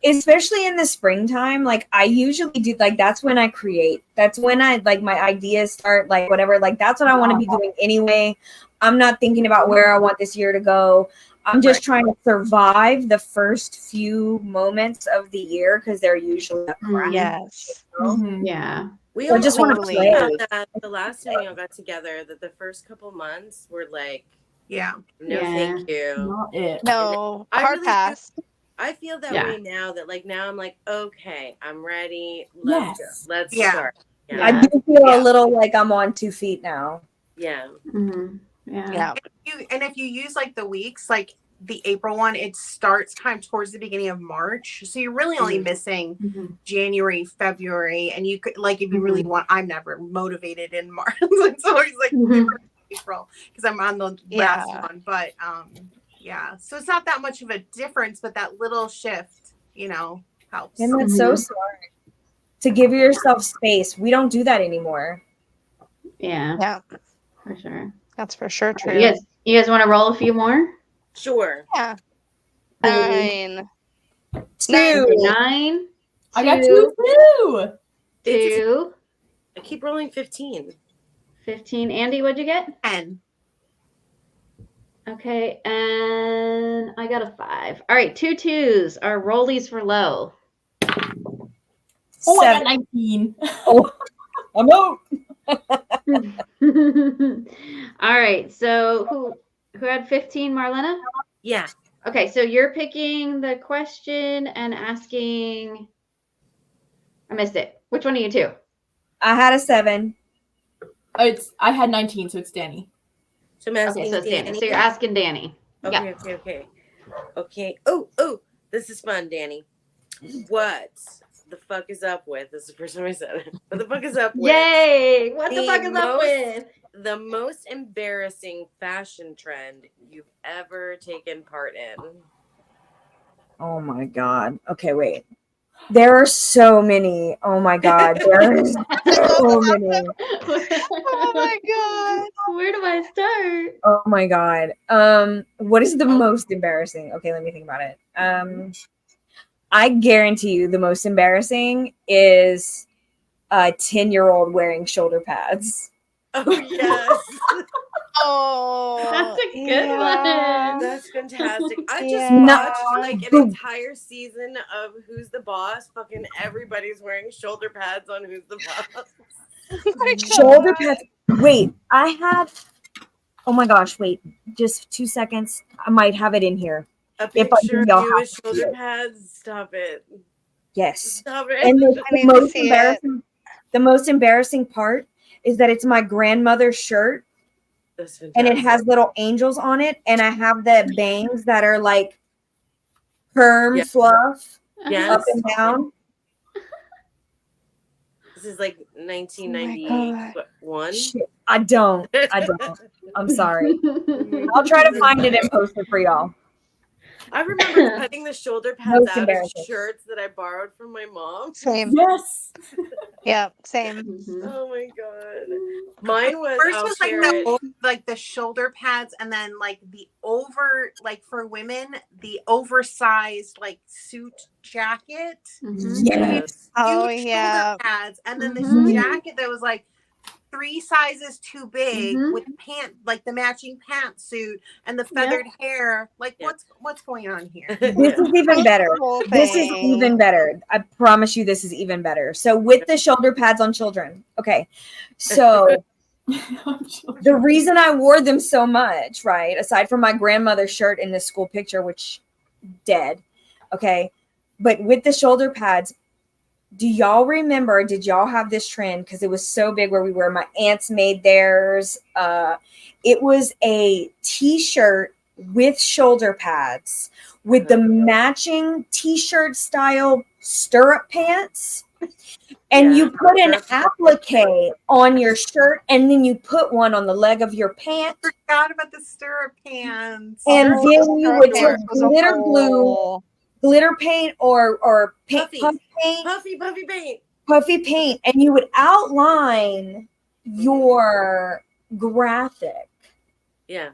Especially in the springtime, like I usually do, like that's when I create. That's when I like my ideas start, like whatever. Like that's what I want to be doing anyway. I'm not thinking about where I want this year to go. I'm just trying to survive the first few moments of the year because they're usually a crash. Yes. Mhm. Yeah. We So I all just wanna talked play. about that the last time we all got together, that the first couple months were like, Yeah. no, Yeah. thank you. Not it. No, I hard really do. pass. I feel that Yeah. way now, that like now I'm like, okay, I'm ready. Yes. Let's go. Let's Yeah. start. Yeah. I do feel a little like I'm on 2 feet now. Yeah. Mhm. Yeah. Yeah. If you use like the weeks, like the April one, it starts kind of towards the beginning of March, so you're really only missing Mhm. January, February, and you could like, if you really want, I'm never motivated in March. It's always like Mhm. April because I'm on the last one, but yeah, so it's not that much of a difference, but that little shift, you know, helps. And that's so smart to give yourself space. We don't do that anymore. Yeah. Yeah, For sure. that's for sure true. You guys want to roll a few more? Sure. Yeah. 9. 2. 9. I got 2, 2 too. 2, I keep rolling 15. 15. Andy, what'd you get? 10. Okay, and I got a 5. All right, 2 2s are rollies for low. Oh, I got 7. 19. Oh, I'm out. All right, so who had 15, Marlena? Yeah. Okay, so you're picking the question and asking. I missed it. Which one are you two? I had a 7. I had 19, so it's Danny. So I'm asking Okay, so it's Danny. Danny. So you're asking Danny. Okay, Yeah. okay. Oh, this is fun, Danny. What the fuck is up with? This is the first time I said it. What the fuck is up with? Yay! What the fuck is up with? The most embarrassing fashion trend you've ever taken part in? Oh my God. Okay, wait. There are so many. Oh my God. There are so many. Oh my God. Where do I start? Oh my God. What is the most embarrassing? Okay, let me think about it. I guarantee you the most embarrassing is a 10-year-old wearing shoulder pads. Oh, yes. Oh, That's a good one. That's fantastic. I just Yeah. watched like an entire season of Who's the Boss. Fucking everybody's wearing shoulder pads on Who's the Boss. Shoulder pads. Wait, I had. Oh my gosh, wait. Just 2 seconds. I might have it in here. A If I picture of do, y'all you have with to shoulder see it. pads. Stop it. Yes. Stop it. And I need to see it. the most embarrassing part is that it's my grandmother's shirt. That's fantastic. And it has little angels on it, and I have the bangs that are like perm Yeah. fluff Yes. up and down. This is like Oh 1991. Shit, I don't. I'm sorry. I'll try to find it and post it for y'all. I remember cutting the shoulder pads Most out of embarrassing. shirts that I borrowed from my mom. Same. Yes. Yeah, same. Mhm. Oh my god. Mine was First I'll was like share the it. like the shoulder pads, and then like the over, like for women, the oversized like suit jacket. Mhm. Yes. Oh Huge yeah. shoulder pads, and then the Mhm. jacket that was like 3 sizes too big Mhm. with pant, like the matching pantsuit and the feathered hair. Like Yeah. what's going on here? This is even better. Whole This is thing. even better. I promise you, this is even better. So with the shoulder pads on children. Okay. So The reason I wore them so much, right, aside from my grandmother's shirt in this school picture, which dead, okay, but with the shoulder pads, do y'all remember, did y'all have this trend? Because it was so big where we were, my aunts made theirs. It was a t-shirt with shoulder pads with the matching t-shirt style stirrup pants. And you put an applique on your shirt, and then you put one on the leg of your pant. I forgot about the stirrup pants. And then you would take glitter glue, glitter paint, or paint, Puffy paint. Puffy paint, and you would outline your graphic. Yeah.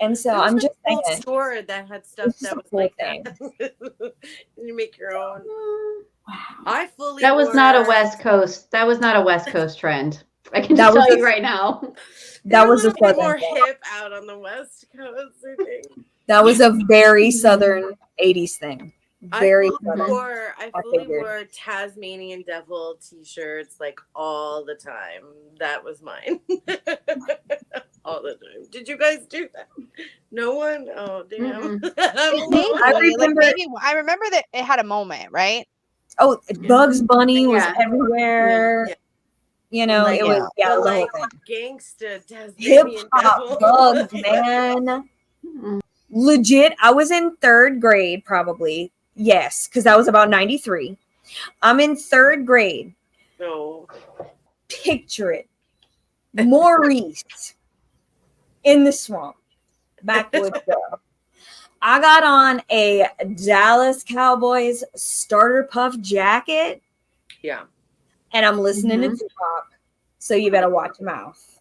And so I'm just saying, store that had stuff that was like that. You make your own. I fully. That was not a West Coast. That was not a West Coast trend. I can just tell you right now. That was a bit more hip out on the West Coast, I think. That was a very Southern 80s thing. Very I fully wore Tasmanian Devil t-shirts like all the time. That was mine. All the time. Did you guys do that? No one? Oh, damn. I remember that it had a moment, right? Oh, Bugs Bunny was everywhere. Yeah. You know, like, it was like gangsta Tasmanian hip-hop Bugs, man. Legit, I was in 3rd grade probably. Yes, because that was about 93. I'm in 3rd grade. No. Picture it. Maurice in the swamp. Backwoods girl. I got on a Dallas Cowboys starter puff jacket. Yeah. And I'm listening to Tupac. So you better watch your mouth.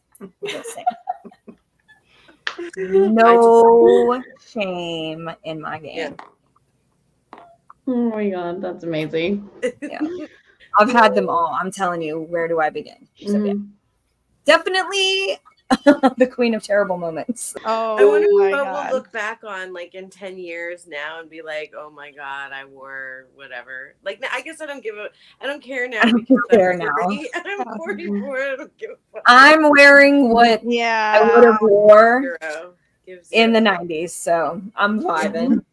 No shame in my game. Yeah. Oh my God, that's amazing. Yeah. I've had them all. I'm telling you, where do I begin? So, yeah. Definitely the queen of terrible moments. Oh, I wonder what we'll look back on like in 10 years now and be like, oh my God, I wore whatever. Like, I guess I don't care now. I don't care now. I'm 44. I don't give a fuck. I'm wearing what I would have wore in the 90s. So I'm vibing.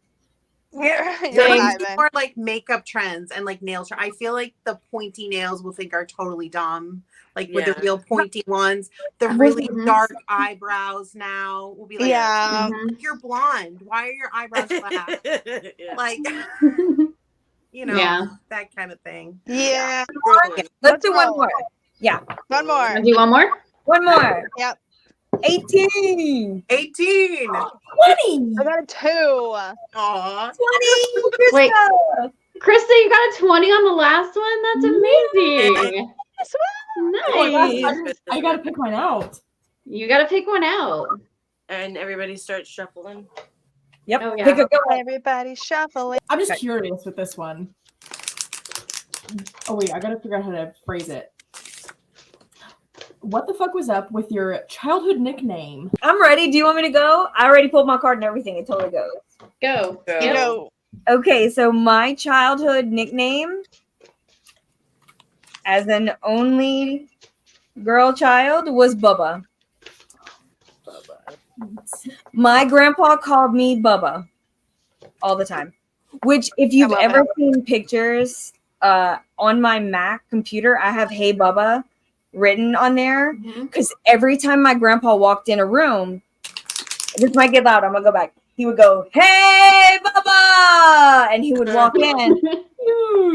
More like makeup trends and like nail I feel like the pointy nails we'll think are totally dumb, like with the real pointy ones. The really dark eyebrows now will be like, you're blonde, why are your eyebrows black? Like, you know, that kind of thing. Let's do one more. One more. Do one more. Yep. 18. 20. I got a 2. Aw. 20. Wait, Krista, you got a 20 on the last one? That's amazing. Nice. I gotta pick one out. You gotta pick one out. And everybody starts shuffling. Yep. Oh, yeah. Pick a good one. Everybody shuffling. I'm just curious with this one. Oh wait, I gotta figure out how to phrase it. What the fuck was up with your childhood nickname? I'm ready. Do you want me to go? I already pulled my card and everything. It totally goes. Go. You know. Okay, so my childhood nickname as an only girl child was Bubba. My grandpa called me Bubba all the time, which if you've ever seen pictures on my Mac computer, I have Hey Bubba written on there because every time my grandpa walked in a room, this might get loud, I'm gonna go back, he would go, "Hey Bubba," and he would walk in.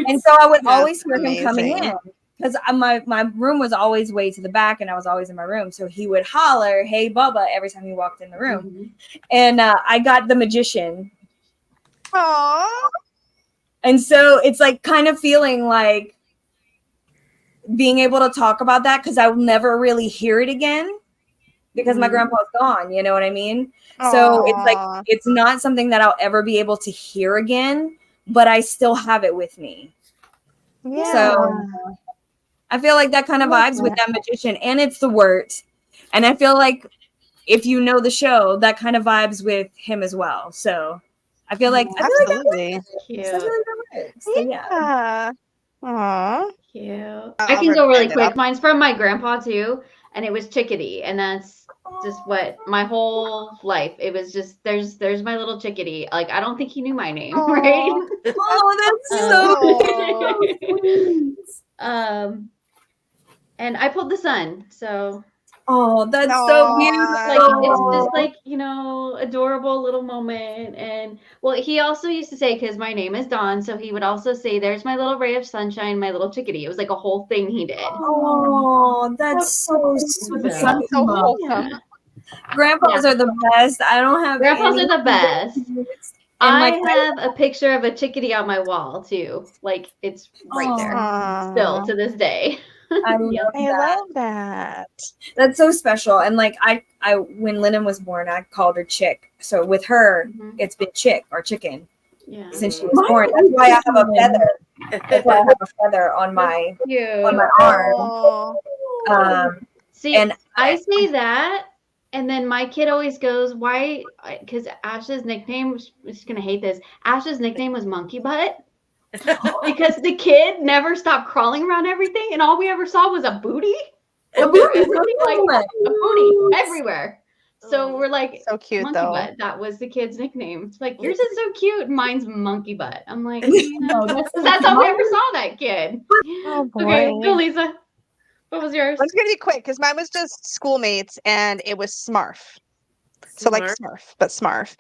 And so I would always hear him coming in because my room was always way to the back and I was always in my room, so he would holler, "Hey Bubba," every time he walked in the room. And I got the magician. Aww. And so it's like kind of feeling like being able to talk about that because I will never really hear it again because my grandpa's gone, you know what I mean? So it's like, it's not something that I'll ever be able to hear again, but I still have it with me. Yeah. So I feel like that kind of vibes with that magician, and it's the word. And I feel like if you know the show, that kind of vibes with him as well. So I feel like absolutely that's really good. So, yeah. Aww. Cute. I I'll can go really recommend it. quick. Mine's from my grandpa too, and it was chickadee, and that's just what my whole life. It was just there's my little chickadee. Like I don't think he knew my name, Aw. right? Oh, that's so Oh. And I pulled the sun, so Oh, that's so Aw. beautiful. like it's just like adorable little moment. And well, he also used to say, because my name is Dawn, so he would also say, "There's my little ray of sunshine, my little chickadee." It was like a whole thing he did. Oh, that's so sweet. So, So wholesome. yeah. Grandpas are the best. I don't have Grandpas any are the best. And I like have a picture of a chickadee on my wall too. Like it's right there still to this day. I love Yep. I that. love that. That's so special. And like I when Lennon was born, I called her Chick. So with her, Mhm. it's been Chick or Chicken Yeah. since she was born. That's why I have a feather. That's why I have a feather on my Cute. arm. Oh. See, and I say that, and then my kid always goes, "Why?" Because Ash's nickname, she's gonna hate this. Ash's nickname was Monkey Butt because the kid never stopped crawling around everything, and all we ever saw was a booty. A booty, Everything, like a booty everywhere. So we're like, So cute Monkey though. Butt. That was the kid's nickname. It's like, yours is so cute. Mine's Monkey Butt. I'm like, No, that's how we ever saw that kid. Oh boy. Okay, go Lisa. What was yours? Mine's gonna be quick because mine was just schoolmates and it was Smurf. So like Smurf, but Smurf.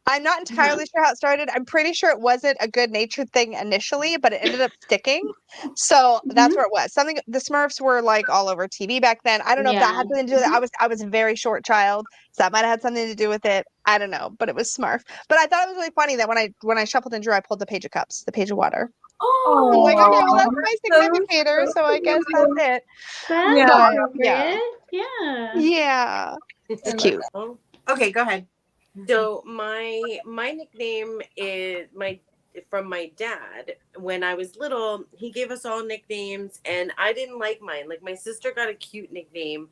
I'm not entirely sure how it started. I'm pretty sure it wasn't a good natured thing initially, but it ended up sticking. So that's where it was. Something the Smurfs were like all over TV back then. I don't know if that had something to do with it. I was a very short child, so that might have had something to do with it. I don't know, but it was Smurf. But I thought it was really funny that when I shuffled and drew, I pulled the Page of Cups, the Page of Water. Oh, I'm like, okay, well that's my significator, so I guess that's it. That's Yeah. appropriate. Yeah. Yeah. It's cute. Okay, go ahead. So my nickname is from my dad. When I was little, he gave us all nicknames, and I didn't like mine. Like my sister got a cute nickname.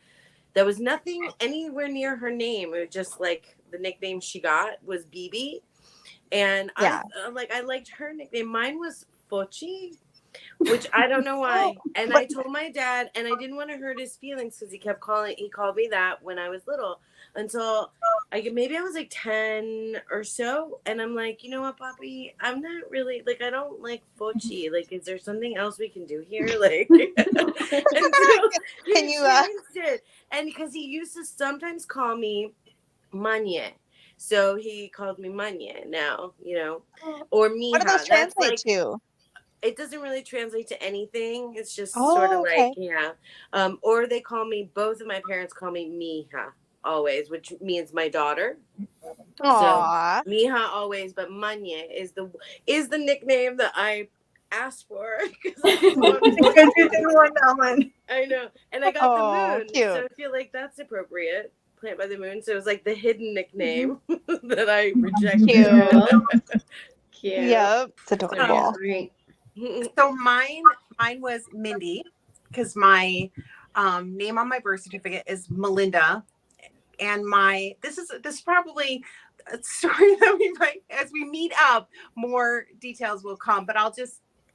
There was nothing anywhere near her name. It was just like the nickname she got was BB, and I liked her nickname. Mine was Fochi, which I don't know why. And I told my dad, and I didn't want to hurt his feelings because he called me that when I was little. Until maybe I was like 10 or so, and I'm like, you know what, Poppy, I'm not really like, I don't like Fochi. Like, is there something else we can do here? Like, and so Can you changed it. And because he used to sometimes call me Manye, so he called me Manye now, or Mija. What do those translate to? It doesn't really translate to anything. It's just Oh, sort of okay. like, yeah. Or they call me, both of my parents call me Mija always, which means my daughter. Aww. So Mija always, but Manye is the nickname that I asked for. because you didn't want that one. I know. And I got the moon. Cute. So I feel like that's appropriate. Plant by the Moon. So it was like the hidden nickname that I rejected. Cute. Yep. It's adorable. Great. So mine was Mindy because my name on my birth certificate is Melinda, and this is probably a story that we might, as we meet up, more details will come. But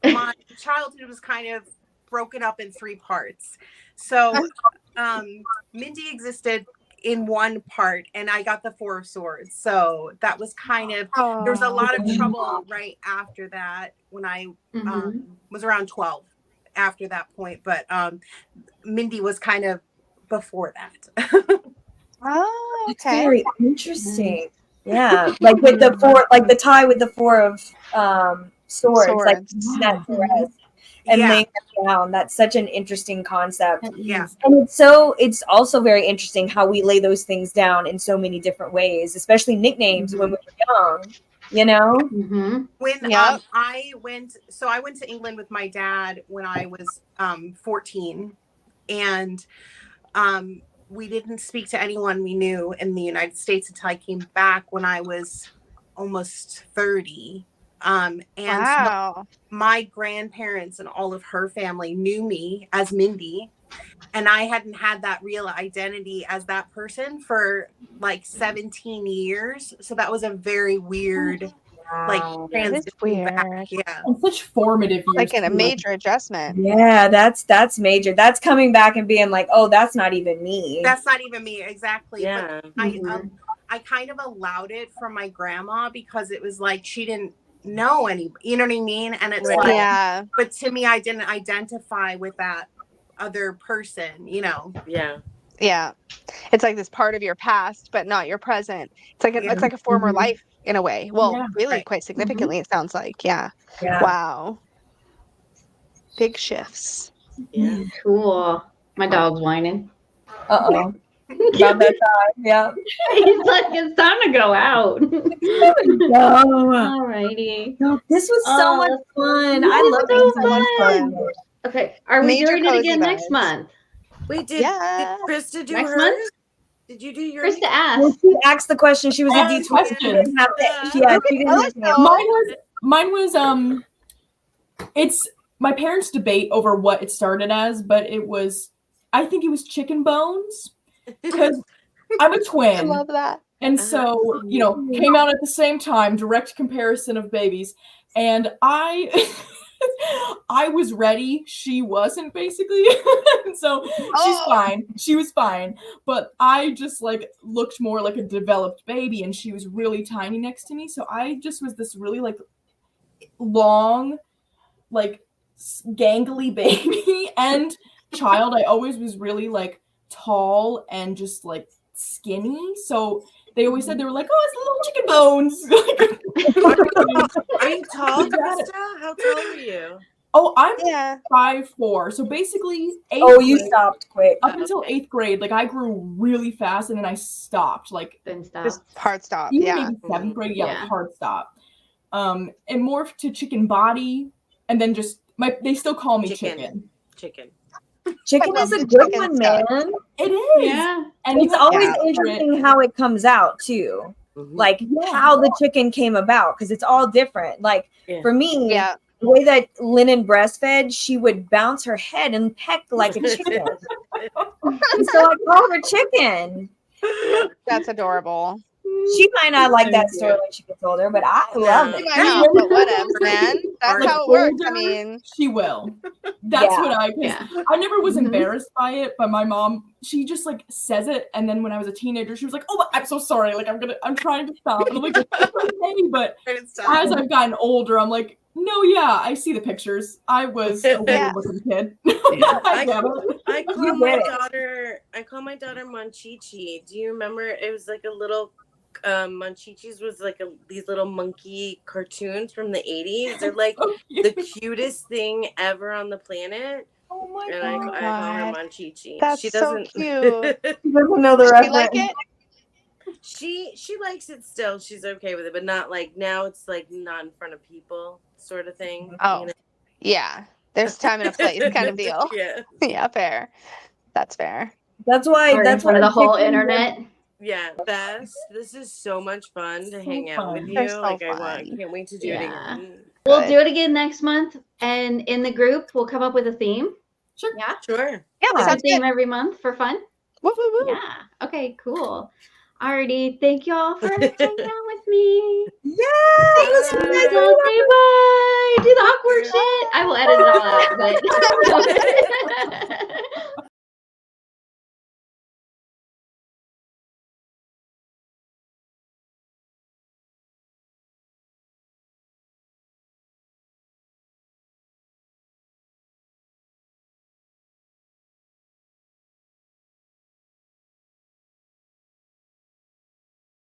my childhood was kind of broken up in 3 parts. So Mindy existed in one part, and I got the 4 of Swords. So that was kind of, there was a lot of trouble right after that when I was around 12 after that point. But Mindy was kind of before that. Oh, It's okay. very interesting. Yeah, like with the 4, like the tie with the 4 of swords, like that thread and laying them down. That's such an interesting concept. Yeah. And it's also very interesting how we lay those things down in so many different ways, especially nicknames when we were young, When I went to England with my dad when I was 14, and we didn't speak to anyone we knew in the United States until I came back when I was almost 30. And my grandparents and all of her family knew me as Mindy, and I hadn't had that real identity as that person for like 17 years. So that was a very weird like Wow. That is transition back. weird. Yeah. And such formative years. Like in a too. major adjustment. Yeah, that's major. That's coming back and being like, oh, that's not even me. That's not even me, exactly. Yeah. But I kind of allowed it from my grandma because it was like she didn't know any, you know what I mean? And it's Right. like, Yeah. but to me, I didn't identify with that other person, you know. Yeah. Yeah. It's like this part of your past, but not your present. It's like it's like a former Mhm. life in a way. Well, Yeah. really Right. quite significantly, it sounds like. Yeah. Yeah. Wow. Big shifts. Yeah. Cool. My dog's whining. Uh-oh. About that time. Yeah. He's like, it's time to go out. No. Alrighty. No, this was so much fun. I Yeah, love so it so much fun. fun. Okay. Are we Major doing it cozy again next vibes. month? Wait, did Yeah. Krista do Next hers? month? Did you do your Krista Well, asked. she asked the question. She was a D20. Question. She didn't have to. She didn't have to answer. Mine was it's my parents debate over what it started as, but I think it was chicken bones because I'm a I twin. love that. And so, came out at the same time, direct comparison of babies. And I was ready. She wasn't, basically. And so she's fine. She was fine. But I just looked more like a developed baby, and she was really tiny next to me. So I just was this really long, gangly baby and child. I always was really tall and just skinny. So they always said, they were like, oh, it's little chicken bones. Are you tall, Krista? How tall are you? Oh, I'm Yeah. 5'4". So basically, Oh, you stopped quick. up until 8th grade, I grew really fast, and then I stopped. Then stop. Just hard stop. Even Yeah. maybe 7th grade, Yeah. hard stop. And morphed to chicken body, and then just they still call me chicken. Chicken. Chicken I is love a the good chicken one, stuff. man. It is. Yeah. And It's always Yeah. interesting how it comes out too. Like how the chicken came about, because it's all different. Yeah. For me, Yeah. the way that Lennon breastfed, she would bounce her head and peck like a chicken. And so I call her chicken. That's adorable. She might not like that story when she gets older, but I love You it. might not, but whatever, man. That's how it works. I older, mean, she will. That's Yeah. what Yeah. I never was Mhm. embarrassed by it, but my mom, she just says it, and then when I was a teenager, she was like, "Oh, I'm so sorry. I'm trying to stop." And I'm like, "It's okay," but as I've gotten older, I'm like, "No, yeah, I see the pictures. I was a weird looking kid." I get it. I call You my get it. daughter Monchichi. Do you remember? It was like a little Monchichis was these little monkey cartoons from the 80s. They're the cutest thing ever on the planet. Oh my And I call her God. Monchichi. That's She so doesn't cute. She doesn't know the Does she reference. like it? She likes it still. She's okay with it, but not now. It's not in front of people, sort of thing. Oh, yeah. There's time and a place kind of deal. Yeah. Yeah, fair. That's fair. That's why. Or in That's front of why the whole chicken- internet. Yeah, Bess, this is so much fun to hang out with fun. you. They're so I fun. can't wait to do it Yeah. again. We'll Good. do it again next month. And in the group, we'll come up with a theme. Sure. Yeah. Sure. Yeah, It's a sounds theme good. every month for fun. Woo, woo, woo. Yeah. Okay, cool. Alrighty. Thank you all for hanging out with me. Yeah, it was Bye. Guys, all say bye. Do the awkward shit. I will edit it all out. But